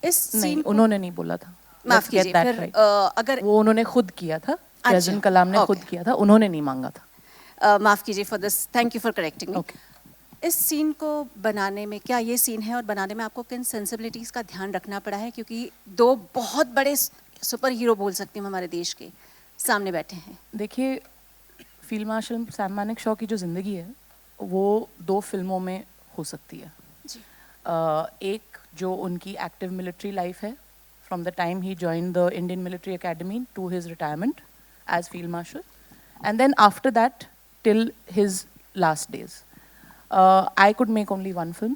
इस नहीं, उन्होंने नहीं बोला था. माफ कीजिए. फिर अगर वो उन्होंने खुद किया था, प्रेसिडेंट कलाम ने खुद किया था, उन्होंने नहीं मांगा था. माफ कीजिए for this. Thank you for correcting me. इस सीन को बनाने में, क्या ये सीन है और बनाने में आपको किन सेंसिबिलिटीज़ का ध्यान रखना पड़ा है, क्योंकि दो बहुत बड़े सुपर हीरो बोल सकती हूँ हमारे देश के सामने बैठे हैं? देखिए, फील्ड मार्शल सैम मानेकशॉ की जो ज़िंदगी है वो 2 फिल्मों में हो सकती है जी। एक जो उनकी एक्टिव मिलिट्री लाइफ है, from the time he join the Indian Military Academy to his retirement as field marshal, and then after that till his last days. I could make only one film,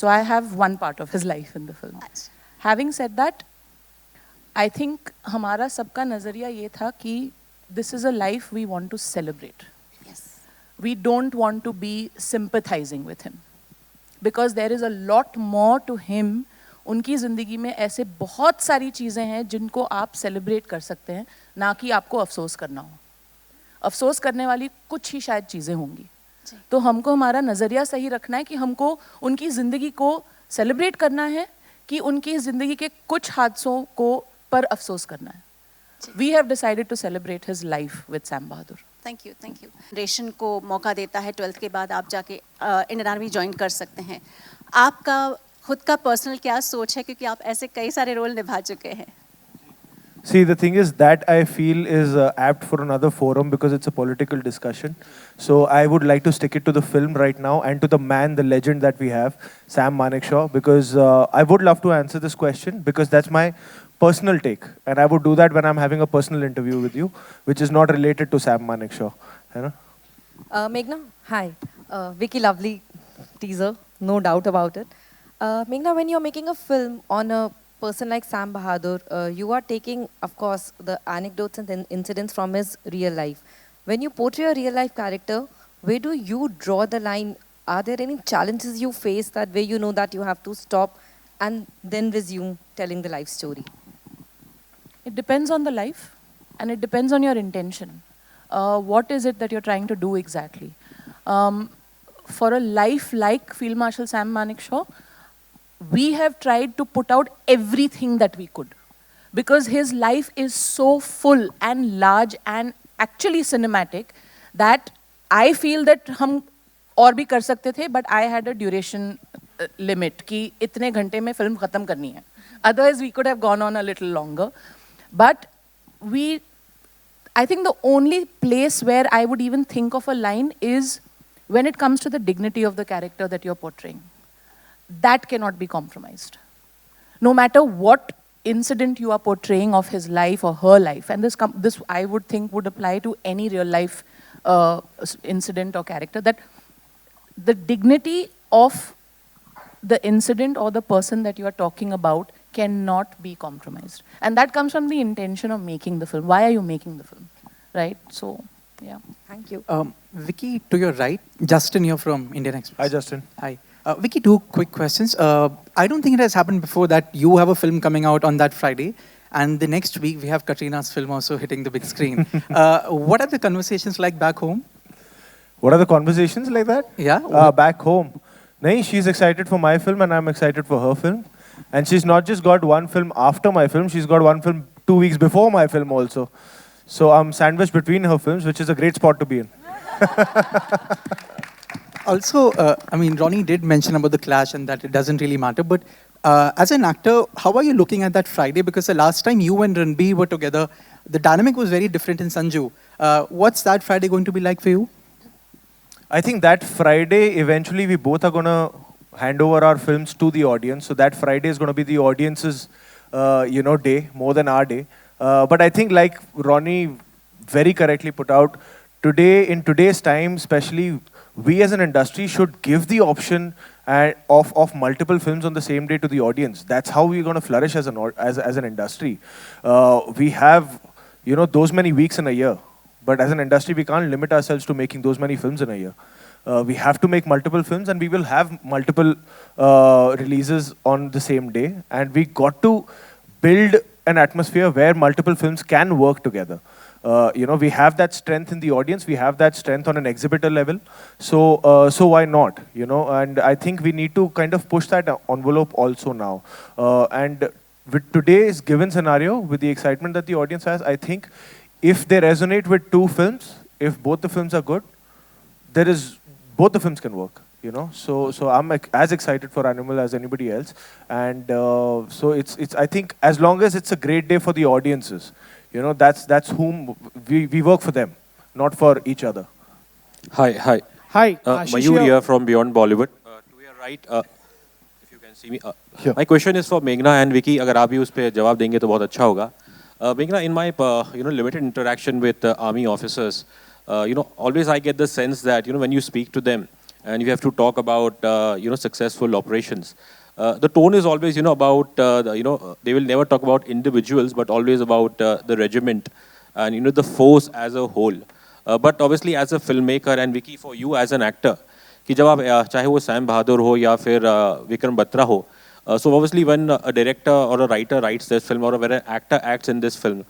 so I have one part of his life in the film. Having said that, I think हमारा सबका नज़रिया ये था कि this is a life we want to celebrate. Yes. We don't want to be sympathizing with him because there is a lot more to him. उनकी ज़िंदगी में ऐसे बहुत सारी चीज़ें हैं जिनको आप सेलिब्रेट कर सकते हैं, ना कि आपको अफसोस करना हो. अफसोस करने वाली कुछ ही शायद चीज़ें होंगी. तो हमको हमारा नज़रिया सही रखना है कि हमको उनकी ज़िंदगी को सेलिब्रेट करना है कि उनकी ज़िंदगी के कुछ हादसों को पर अफसोस करना है. We have decided to celebrate his life with Sam Bahadur. Thank you, thank you. Generation को मौका देता है 12th के बाद आप जाके इंडियन आर्मी ज्वाइन कर सकते हैं. आपका खुद का पर्सनल क्या सोच है, क्योंकि आप ऐसे कई सारे रोल निभा चुके हैं? See, the thing is that I feel is apt for another forum because it's a political discussion. So I would like to stick it to the film right now and to the man, the legend that we have, Sam Manekshaw, because I would love to answer this question because that's my personal take. And I would do that when I'm having a personal interview with you, which is not related to Sam Manekshaw. You know? Meghna, hi. Vicky, lovely teaser, no doubt about it. Meghna, when you're making a film on a person like Sam Bahadur, you are taking, of course, the anecdotes and incidents from his real life. When you portray a real life character, where do you draw the line? Are there any challenges you face that where you know that you have to stop and then resume telling the life story? It depends on the life and it depends on your intention. What is it that you're trying to do exactly? For a life like Field Marshal Sam Manekshaw, we have tried to put out everything that we could because his life is so full and large and actually cinematic that I feel that हम और भी कर सकते थे, but I had a duration limit कि इतने घंटे में फिल्म खत्म करनी है. Otherwise we could have gone on a little longer. But I think the only place where I would even think of a line is when it comes to the dignity of the character that you're portraying. That cannot be compromised. No matter what incident you are portraying of his life or her life, and this I would think would apply to any real life incident or character, that the dignity of the incident or the person that you are talking about cannot be compromised. And that comes from the intention of making the film. Why are you making the film? Right? So, yeah. Thank you. Vicky, to your right, Justin, you're from Indian Express. Hi, Justin. Hi. Vicky, 2 quick questions. I don't think it has happened before that you have a film coming out on that Friday, and the next week we have Katrina's film also hitting the big screen. What are the conversations like back home? What are the conversations like that? Yeah. Back home. Nahin, she's excited for my film and I'm excited for her film. And she's not just got one film after my film, she's got one film 2 weeks before my film also. So I'm sandwiched between her films, which is a great spot to be in. Also, I mean, Ronnie did mention about the clash and that it doesn't really matter, but as an actor, how are you looking at that Friday? Because the last time you and Ranbir were together, the dynamic was very different in Sanju. What's that Friday going to be like for you? I think that Friday, eventually we both are going to hand over our films to the audience. So that Friday is going to be the audience's, day, more than our day. But I think like Ronnie very correctly put out, in today's time, especially, we as an industry should give the option of multiple films on the same day to the audience. That's how we're going to flourish as an industry. We have, those many weeks in a year. But as an industry, we can't limit ourselves to making those many films in a year. We have to make multiple films and we will have multiple releases on the same day. And we got to build an atmosphere where multiple films can work together. We have that strength in the audience. We have that strength on an exhibitor level. So why not? And I think we need to kind of push that envelope also now. And with today's given scenario, with the excitement that the audience has, I think if they resonate with 2 films, if both the films are good, both the films can work. you know. So I'm as excited for Animal as anybody else, and so it's I think as long as it's a great day for the audiences, you know, that's whom we work for them, not for each other. Hi. Hi, Mayur here from Beyond Bollywood. To your right, if you can see me. My question is for Meghna and Vicky. अगर आप भी उस पे जवाब देंगे तो बहुत अच्छा होगा. Meghna, in my limited interaction with army officers, always I get the sense that when you speak to them and you have to talk about successful operations, the tone is always about they will never talk about individuals but always about the regiment and the force as a whole. But obviously as a filmmaker and Vicky, for you as an actor, कि जब आप चाहे वो Sam बहादुर हो या फिर विक्रम बत्रा हो, so obviously when a director or a writer writes this film or when an actor acts in this film,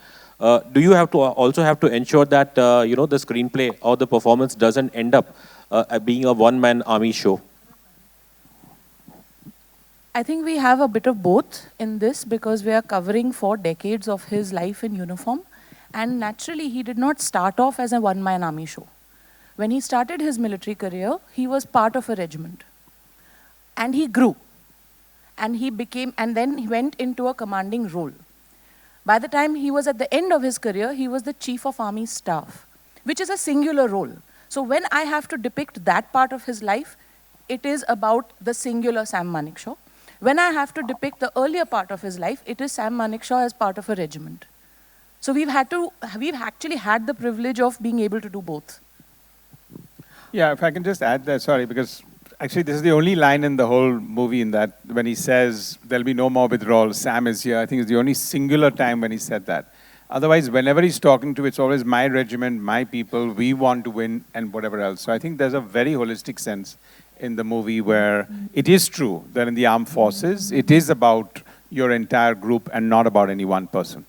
do you have to also have to ensure that the screenplay or the performance doesn't end up being a one-man army show? I think we have a bit of both in this because we are covering 4 decades of his life in uniform. And naturally, he did not start off as a one-man army show. When he started his military career, he was part of a regiment. And he grew. And then he went into a commanding role. By the time he was at the end of his career, he was the chief of army staff, which is a singular role. So when I have to depict that part of his life, it is about the singular Sam Manekshaw. When I have to depict the earlier part of his life, it is Sam Manekshaw as part of a regiment. So we've actually had the privilege of being able to do both. Yeah, if I can just add that, sorry, because actually this is the only line in the whole movie in that when he says there'll be no more withdrawal, Sam is here. I think it's the only singular time when he said that. Otherwise, whenever he's talking to, it's always my regiment, my people, we want to win and whatever else. So I think there's a very holistic sense in the movie where it is true that in the armed forces, it is about your entire group and not about any one person.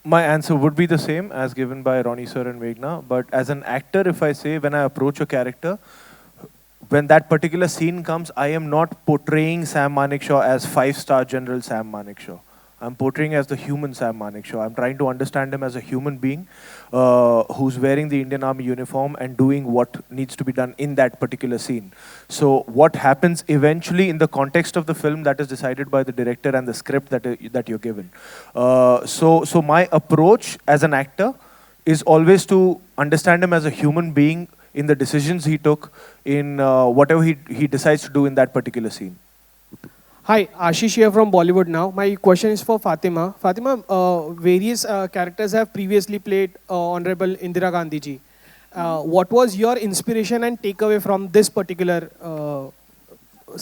My answer would be the same as given by Ronnie sir and Meghna, but as an actor, if I say when I approach a character, when that particular scene comes, I am not portraying Sam Manekshaw as 5-star General Sam Manekshaw. I'm portraying as the human Sam Manekshaw. I'm trying to understand him as a human being who's wearing the Indian Army uniform and doing what needs to be done in that particular scene. So what happens eventually in the context of the film, that is decided by the director and the script that you're given. So my approach as an actor is always to understand him as a human being in the decisions he took, in whatever he decides to do in that particular scene. Hi, Ashish here from Bollywood Now. My question is for Fatima. Fatima, various characters have previously played Honorable Indira Gandhi ji. What was your inspiration and takeaway from this particular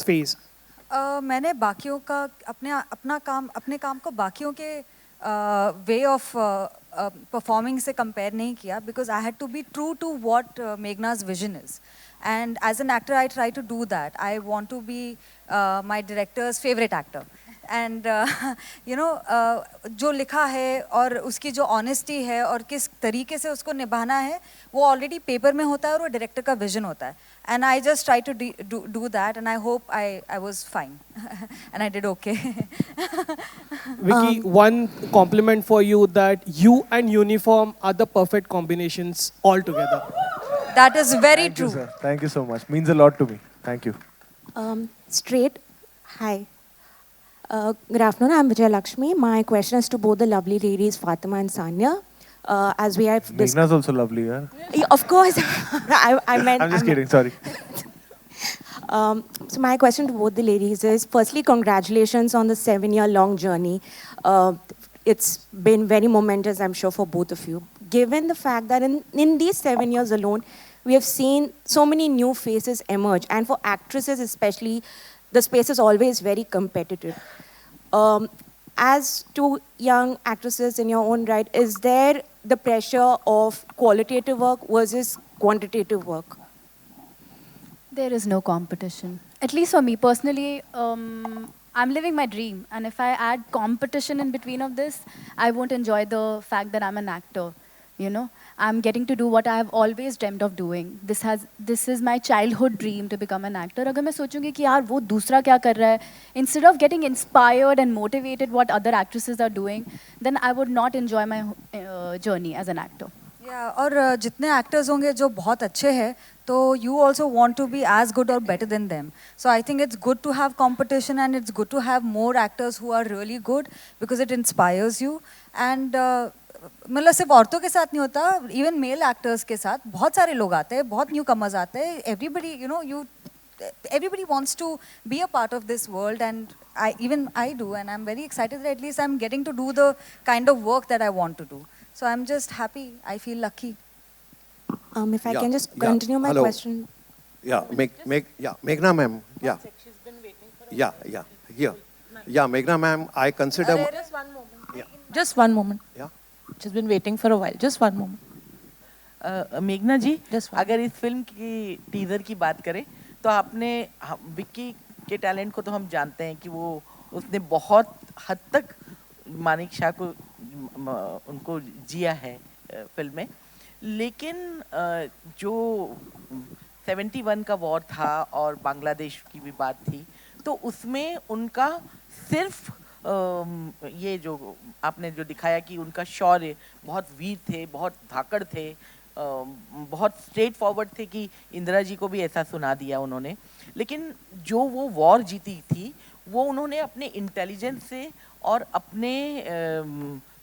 phase? मैंने बाकियों का अपने काम को बाकियों के way of performing से compare नहीं किया, because I had to be true to what Meghna's vision is. And as an actor, I try to do that. I want to be my director's favorite actor. And जो लिखा है और उसकी जो honesty है और किस तरीके से उसको निभाना है, वो already paper में होता है और वो director का vision होता है. And I just try to do that, and I hope I was fine. And I did okay. Vicky, one compliment for you, that you and uniform are the perfect combinations altogether. That is very Thank true. You, sir. Thank you so much. Means a lot to me. Thank you. Straight. Hi. Good afternoon. I'm Vijay Lakshmi. My question is to both the lovely ladies, Fatima and Sanya. As we have Meghna's also lovely, yeah? Of course. I meant... I'm just kidding, sorry. So my question to both the ladies is, firstly, congratulations on the 7-year-long journey. It's been very momentous, I'm sure, for both of you. Given the fact that in these 7 years alone, we have seen so many new faces emerge. And for actresses especially, the space is always very competitive. As two young actresses in your own right, is there the pressure of qualitative work versus quantitative work? There is no competition. At least for me personally, I'm living my dream. And if I add competition in between of this, I won't enjoy the fact that I'm an actor. You know, I'm getting to do what I have always dreamt of doing. This is my childhood dream, to become an actor. अगर मैं सोचूंगी कि यार वो दूसरा क्या कर रहा है, instead of getting inspired and motivated what other actresses are doing, then I would not enjoy my journey as an actor. या और जितने एक्टर्स होंगे जो बहुत अच्छे हैं तो you also want to be as good or better than them so I think it's good to have competition and it's good to have more actors who are really good because it inspires you and मतलब सिर्फ औरतों के साथ नहीं होता even male actors के साथ बहुत सारे लोग आते हैं बहुत न्यू कमर्स आते हैं everybody you know you everybody wants to be a part of this world and I do and I'm very excited that at least I'm getting to do the kind of work that I want to do so I'm just happy I feel lucky if I can just continue my hello. question Meghna ma'am Meghna ma'am I consider Just one moment. She's been waiting for a while. Just one moment. मेघना जी अगर इस film की teaser की बात करें तो आपने विक्की के टैलेंट को तो हम जानते हैं कि वो उसने बहुत हद तक मानिक शाह को उनको जिया है फिल्म में लेकिन जो 71 का वॉर था और बांग्लादेश की भी बात थी तो उसमें उनका सिर्फ ये जो आपने जो दिखाया कि उनका शौर्य बहुत वीर थे बहुत धाकड़ थे बहुत स्ट्रेट फॉरवर्ड थे कि इंदिरा जी को भी ऐसा सुना दिया उन्होंने लेकिन जो वो वॉर जीती थी वो उन्होंने अपने इंटेलिजेंस से और अपने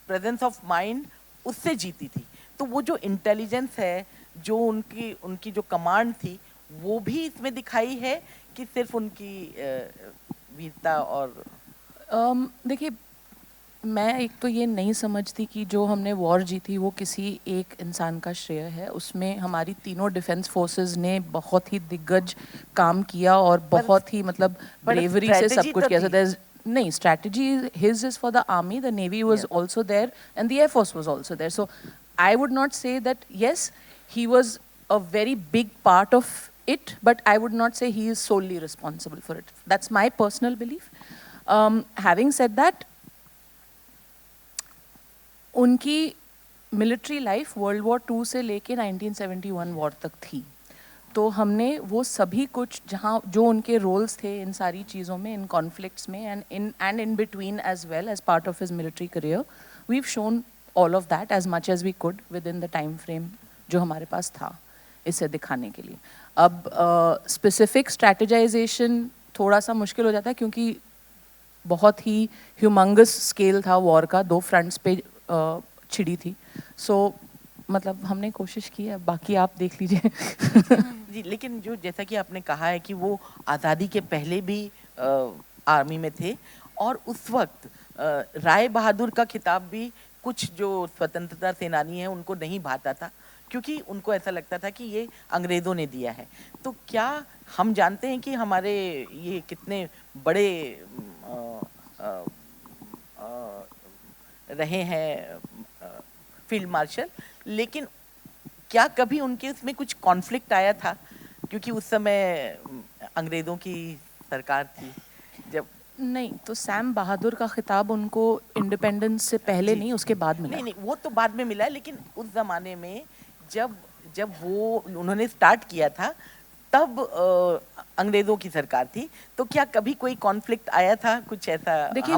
प्रेजेंस ऑफ माइंड उससे जीती थी तो वो जो इंटेलिजेंस है जो उनकी जो कमांड थी वो भी इसमें दिखाई है कि सिर्फ उनकी वीरता और देखिए मैं एक तो ये नहीं समझती कि जो हमने वॉर जीती वो किसी एक इंसान का श्रेय है उसमें हमारी तीनों डिफेंस फोर्सेस ने बहुत ही दिग्गज काम किया और बहुत ही मतलब ब्रेवरी से सब कुछ किया नहीं strategy his is for the army the navy was also there and the air force was also there so I would not say that yes he was a very big part of it but I would not say he is solely responsible for it that's my personal belief having said that उनकी military life world war 2 से लेके 1971 war तक थी तो हमने वो सभी कुछ जहाँ जो उनके रोल्स थे इन सारी चीज़ों में इन कॉन्फ्लिक्ट्स में and in between as well as part of his military career we've shown all of that as much as we could within the time frame जो हमारे पास था इसे दिखाने के लिए अब स्पेसिफिक स्ट्रैटेजाइजेशन थोड़ा सा मुश्किल हो जाता है क्योंकि बहुत ही ह्यूमंगस स्केल था वॉर का 2 फ्रंट्स पे छिड़ी थी सो मतलब हमने कोशिश की है बाकी आप देख लीजिए जी लेकिन जो जैसा कि आपने कहा है कि वो आज़ादी के पहले भी आर्मी में थे और उस वक्त राय बहादुर का खिताब भी कुछ जो स्वतंत्रता सेनानी हैं उनको नहीं भाता था क्योंकि उनको ऐसा लगता था कि ये अंग्रेज़ों ने दिया है तो क्या हम जानते हैं कि हमारे ये कितने बड़े रहे हैं फील्ड मार्शल लेकिन क्या कभी उनके उसमें कुछ कॉन्फ्लिक्ट आया था क्योंकि उस समय अंग्रेज़ों की सरकार थी जब नहीं तो सैम बहादुर का खिताब उनको इंडिपेंडेंस से पहले नहीं उसके बाद मिला नहीं वो तो बाद में मिला लेकिन उस ज़माने में जब वो उन्होंने स्टार्ट किया था तब अंग्रेज़ों की सरकार थी तो क्या कभी कोई कॉन्फ्लिक्ट आया था कुछ ऐसा देखिए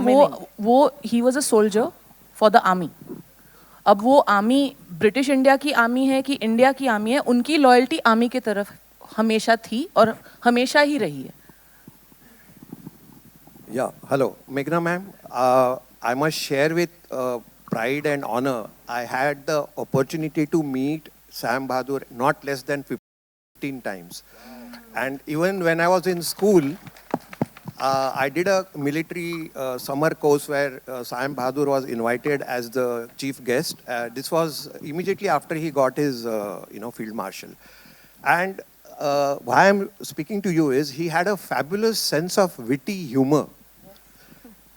वो he was a soldier for the army अब वो आर्मी ब्रिटिश इंडिया की आर्मी है कि इंडिया की आर्मी है उनकी लॉयल्टी आर्मी की तरफ हमेशा थी और हमेशा ही रही है hello Meghna ma'am I must share with pride and honor I had the opportunity to meet Sam Bahadur not less than 15 times and even when I was in school I did a military summer course where Sam Bahadur was invited as the chief guest. This was immediately after he got his, field marshal. And why I'm speaking to you is he had a fabulous sense of witty humor.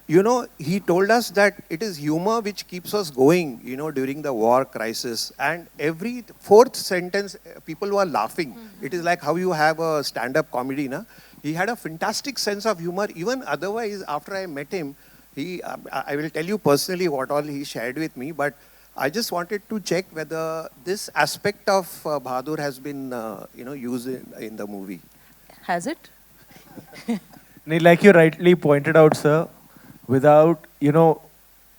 He told us that it is humor which keeps us going, during the war crisis. And every 4th sentence, people were laughing. It is like how you have a stand-up comedy, na? He had a fantastic sense of humor. Even otherwise, after I met him, I will tell you personally what all he shared with me, but I just wanted to check whether this aspect of Bahadur has been, used in the movie. Has it? Like you rightly pointed out, sir, without,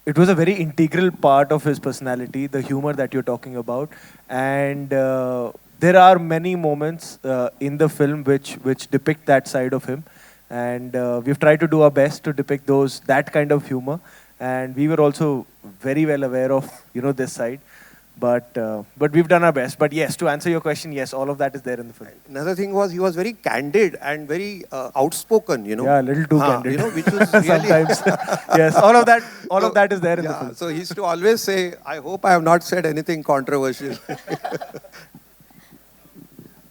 it was a very integral part of his personality, the humor that you're talking about. And there are many moments in the film which depict that side of him. And we've tried to do our best to depict that kind of humor. And we were also very well aware of, this side. But we've done our best. But yes, to answer your question, yes, all of that is there in the film. Another thing was he was very candid and very outspoken, Yeah, a little too candid. Which was really Sometimes. Yes, all of that is there in the film. So he used to always say, I hope I have not said anything controversial.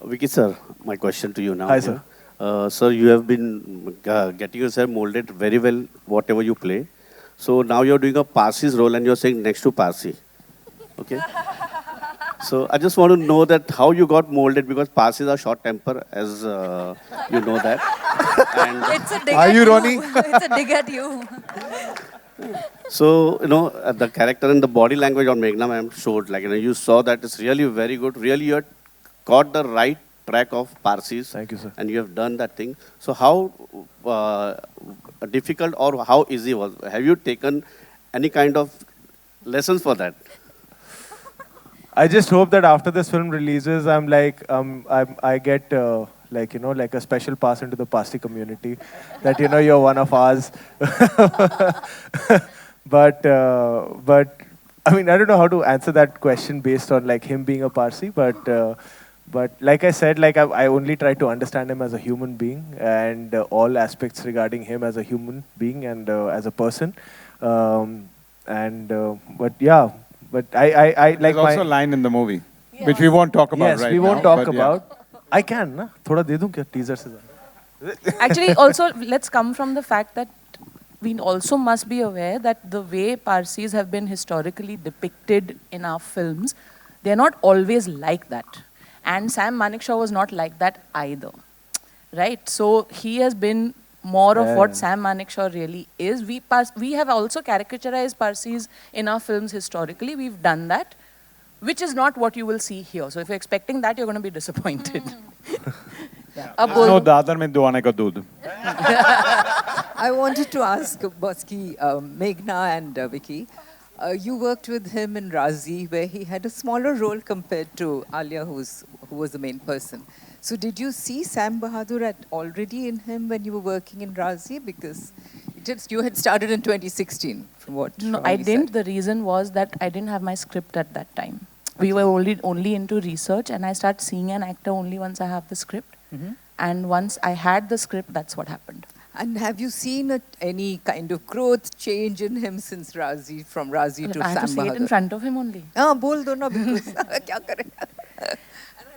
Vicky sir, my question to you now. Hi, sir. Sir, you have been getting yourself molded very well, whatever you play. So now you're doing a Parsi's role and you're saying next to Parsi. Okay. So I just want to know that how you got molded, because Parsis are short temper, as you know that. And It's a dig Are at you, Ronnie? It's a dig at you. so, the character and the body language on Meghna ma'am showed, like, you saw that it's really very good. Really, you had caught the right track of Parsis. Thank you, sir. And you have done that thing. So how difficult or how easy was? Have you taken any kind of lessons for that? I just hope that after this film releases, I get like a special pass into the Parsi community. That you're one of ours. but I mean, I don't know how to answer that question based on like him being a Parsi. But like I said, like I only try to understand him as a human being and all aspects regarding him as a human being and as a person. But yeah. But I like There's also a line in the movie, which we won't talk about yes, right now. we won't talk but about. I can, na? Thoda de दूं क्या teaser से Actually, also, let's come from the fact that we also must be aware that the way Parsis have been historically depicted in our films, they're not always like that. And Sam Manekshaw was not like that either. Right? So he has been more of what Sam Manekshaw really is. We have also caricaturized Parsis in our films historically. We've done that, which is not what you will see here. So if you're expecting that, you're going to be disappointed. No dadar mein duane ka doodh. I wanted to ask Boski, Meghna and Vicky, you worked with him in Razi, where he had a smaller role compared to Alia, who was the main person. So did you see Sam Bahadur already in him when you were working in Razi? Because you had started in 2016, from what No, Ronnie I didn't. said. The reason was that I didn't have my script at that time. We were only into research, and I start seeing an actor only once I have the script. And once I had the script, that's what happened. And have you seen any kind of growth, change in him since Razi, from Razi to I have Sam to say it in Bahadur? front of him only. Bol do na, because kya kare?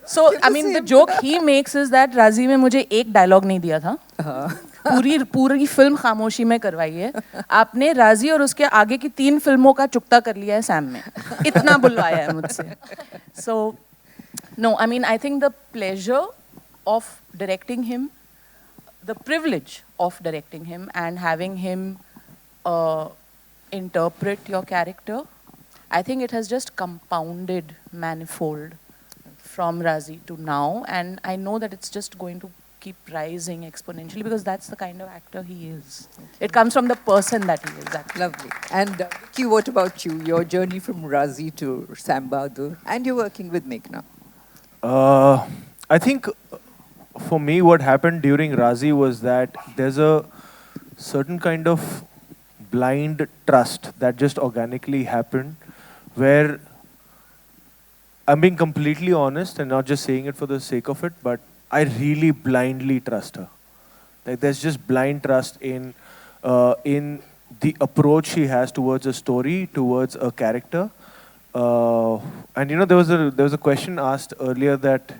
So, I mean, the joke he makes is that Razi में मुझे एक dialogue नहीं दिया था. पूरी film खामोशी में करवाई है. आपने राजी और उसके आगे की 3 फिल्मों का चुकता कर लिया है सैम में. इतना बुलवाया है मुझसे. So, no, I mean, I think the pleasure of directing him, the privilege of directing him and having him interpret your character, I think it has just compounded manifold from Razi to now, and I know that it's just going to keep rising exponentially because that's the kind of actor he is. It comes from the person that he is. Actually. Lovely. And Vicky, what about you? Your journey from Razi to Sam Bahadur, and you're working with Meghna. I think for me, what happened during Razi was that there's a certain kind of blind trust that just organically happened, where I'm being completely honest and not just saying it for the sake of it, but I really blindly trust her. Like there's just blind trust in the approach she has towards a story, towards a character. And there was a question asked earlier that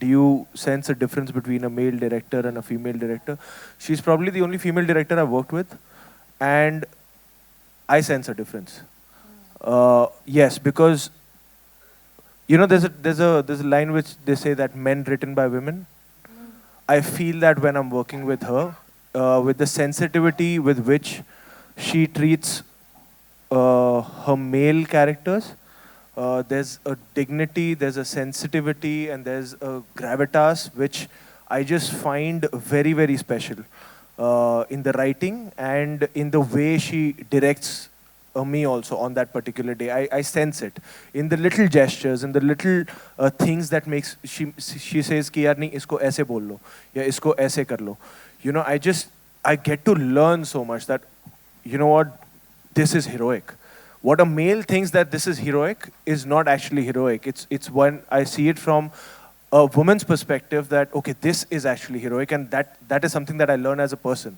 do you sense a difference between a male director and a female director? She's probably the only female director I've worked with, and I sense a difference. Yes, because there's a line which they say that men written by women. I feel that when I'm working with her, with the sensitivity with which she treats her male characters, there's a dignity, there's a sensitivity, and there's a gravitas which I just find very, very special in the writing and in the way she directs me also on that particular day. I sense it in the little gestures, in the little things that makes she says कि यार नहीं इसको ऐसे बोल लो या इसको ऐसे कर लो. You know, I get to learn so much that, you know what, this is heroic. What a male thinks that this is heroic is not actually heroic. It's when I see it from a woman's perspective that, okay, this is actually heroic, and that is something that I learn as a person.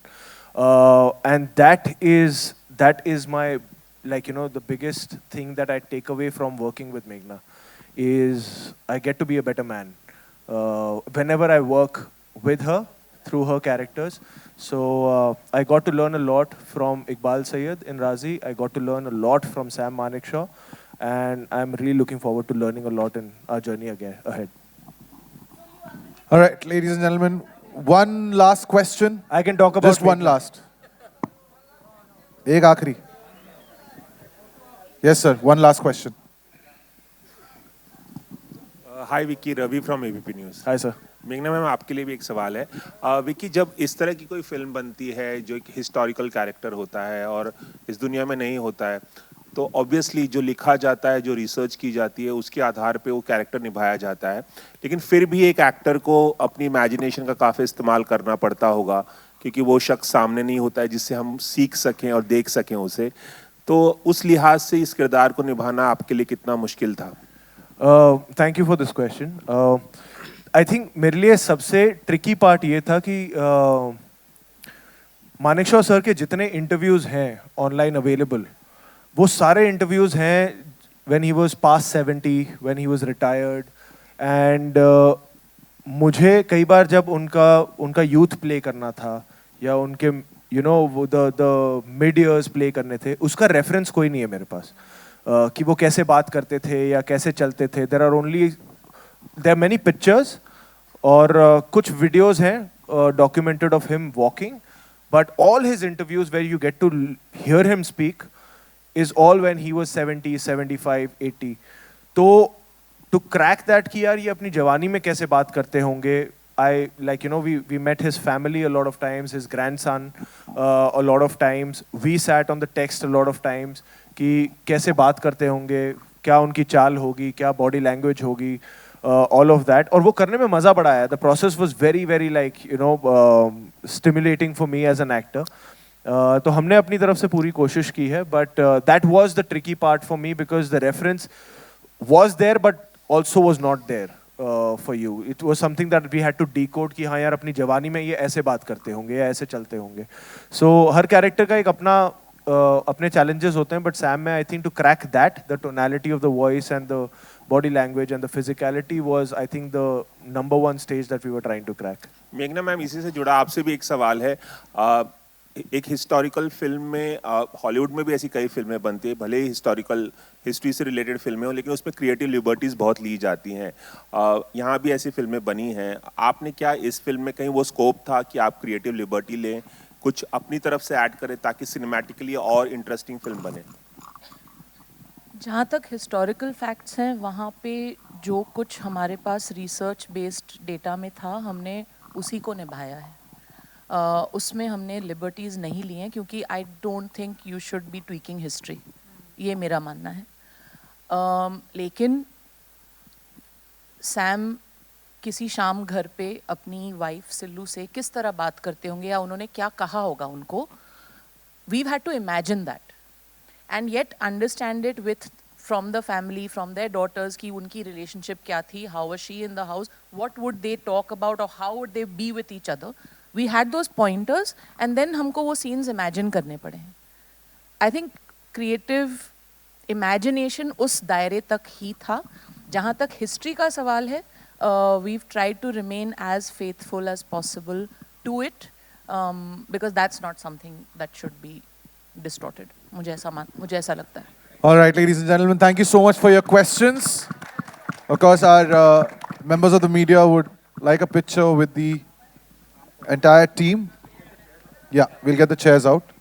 And that is my, like, you know, the biggest thing that I take away from working with Meghna is I get to be a better man whenever I work with her through her characters. So I got to learn a lot from Iqbal Syed in Razi. I got to learn a lot from Sam Manekshaw, and I'm really looking forward to learning a lot in our journey ahead. All right, ladies and gentlemen, one last question. I can talk about just one last. Ek aakhri. Yes, sir. One last question. Hi, Vicky. Ravi from ABP News. Hi, sir. मेघना ma'am, आपके लिए भी एक सवाल है. विकी, जब इस तरह की कोई फिल्म बनती है जो एक हिस्टोरिकल कैरेक्टर होता है और इस दुनिया में नहीं होता है, तो ऑब्वियसली जो लिखा जाता है, जो रिसर्च की जाती है, उसके आधार पे वो कैरेक्टर निभाया जाता है. लेकिन फिर भी एक एक्टर को अपनी इमेजिनेशन का काफ़ी इस्तेमाल करना पड़ता होगा, क्योंकि वो शख्स सामने नहीं होता है जिससे हम सीख सकें और देख सकें उसे. तो उस लिहाज से इस किरदार को निभाना आपके लिए कितना मुश्किल था? Thank you for this question. I think मेरे लिए सबसे ट्रिकी पार्ट ये था कि मानेकशॉ सर के जितने इंटरव्यूज़ हैं ऑनलाइन अवेलेबल, वो सारे इंटरव्यूज़ हैं when he was past 70, when he was retired. And मुझे कई बार जब उनका यूथ प्ले करना था या उनके वो द मिड ईयर्स प्ले करने थे, उसका रेफरेंस कोई नहीं है मेरे पास कि वो कैसे बात करते थे या कैसे चलते थे. देयर आर मेनी पिक्चर्स और कुछ वीडियोस हैं documented of him walking, but all his interviews where you get to hear him speak is all when he was 70, 75, 80. तो टू क्रैक दैट कि यार ये अपनी जवानी में कैसे बात करते होंगे, we met his family a lot of times, his grandson a lot of times. We sat on the text a lot of times कि कैसे बात करते होंगे, क्या उनकी चाल होगी, क्या बॉडी लैंग्वेज होगी, all of that. और वो करने में मज़ा बड़ा आया. The process was very very stimulating for me as an actor. तो हमने अपनी तरफ से पूरी कोशिश की है, but that was the tricky part for me because the reference was there but also was not there. For you, it was something that we had to decode कि हाँ यार अपनी जवानी में ये ऐसे बात करते होंगे या ऐसे चलते होंगे. So हर कैरेक्टर का एक अपने challenges होते हैं, but Sam में I think to crack that, the tonality of the voice and the body language and the physicality was I think the number one stage that we were trying to crack. मेघना ma'am, इसी से जुड़ा आपसे भी एक सवाल है. एक हिस्टोरिकल फिल्म में, हॉलीवुड में भी ऐसी कई फिल्में बनती है, भले ही हिस्टोरिकल हिस्ट्री से रिलेटेड फिल्में हो, लेकिन उसमें क्रिएटिव लिबर्टीज़ बहुत ली जाती हैं. यहाँ भी ऐसी फिल्में बनी हैं. आपने क्या इस फिल्म में कहीं वो स्कोप था कि आप क्रिएटिव लिबर्टी लें, कुछ अपनी तरफ से ऐड करें ताकि सिनेमैटिकली और इंटरेस्टिंग फिल्म बने? जहाँ तक हिस्टोरिकल फैक्ट्स हैं, वहाँ पे जो कुछ हमारे पास रिसर्च बेस्ड डेटा में था, हमने उसी को निभाया है. उसमें हमने लिबर्टीज़ नहीं ली हैं, क्योंकि I don't think you should be tweaking history, ये मेरा मानना है. लेकिन सैम किसी शाम घर पे अपनी वाइफ सिल्लू से किस तरह बात करते होंगे या उन्होंने क्या कहा होगा उनको, we've had to imagine that and yet understand it with from the family, from their daughters, की उनकी रिलेशनशिप क्या थी, how was she in the house, what would they talk about और how would they be with each other. We had those pointers and then हमको वो scenes imagine करने पड़े हैं. I think creative imagination उस दायरे तक ही था. जहाँ तक history का सवाल है, we've tried to remain as faithful as possible to it, because that's not something that should be distorted. मुझे ऐसा लगता है. All right, ladies and gentlemen, thank you so much for your questions. Of course, our members of the media would like a picture with the entire team. Yeah, we'll get the chairs out.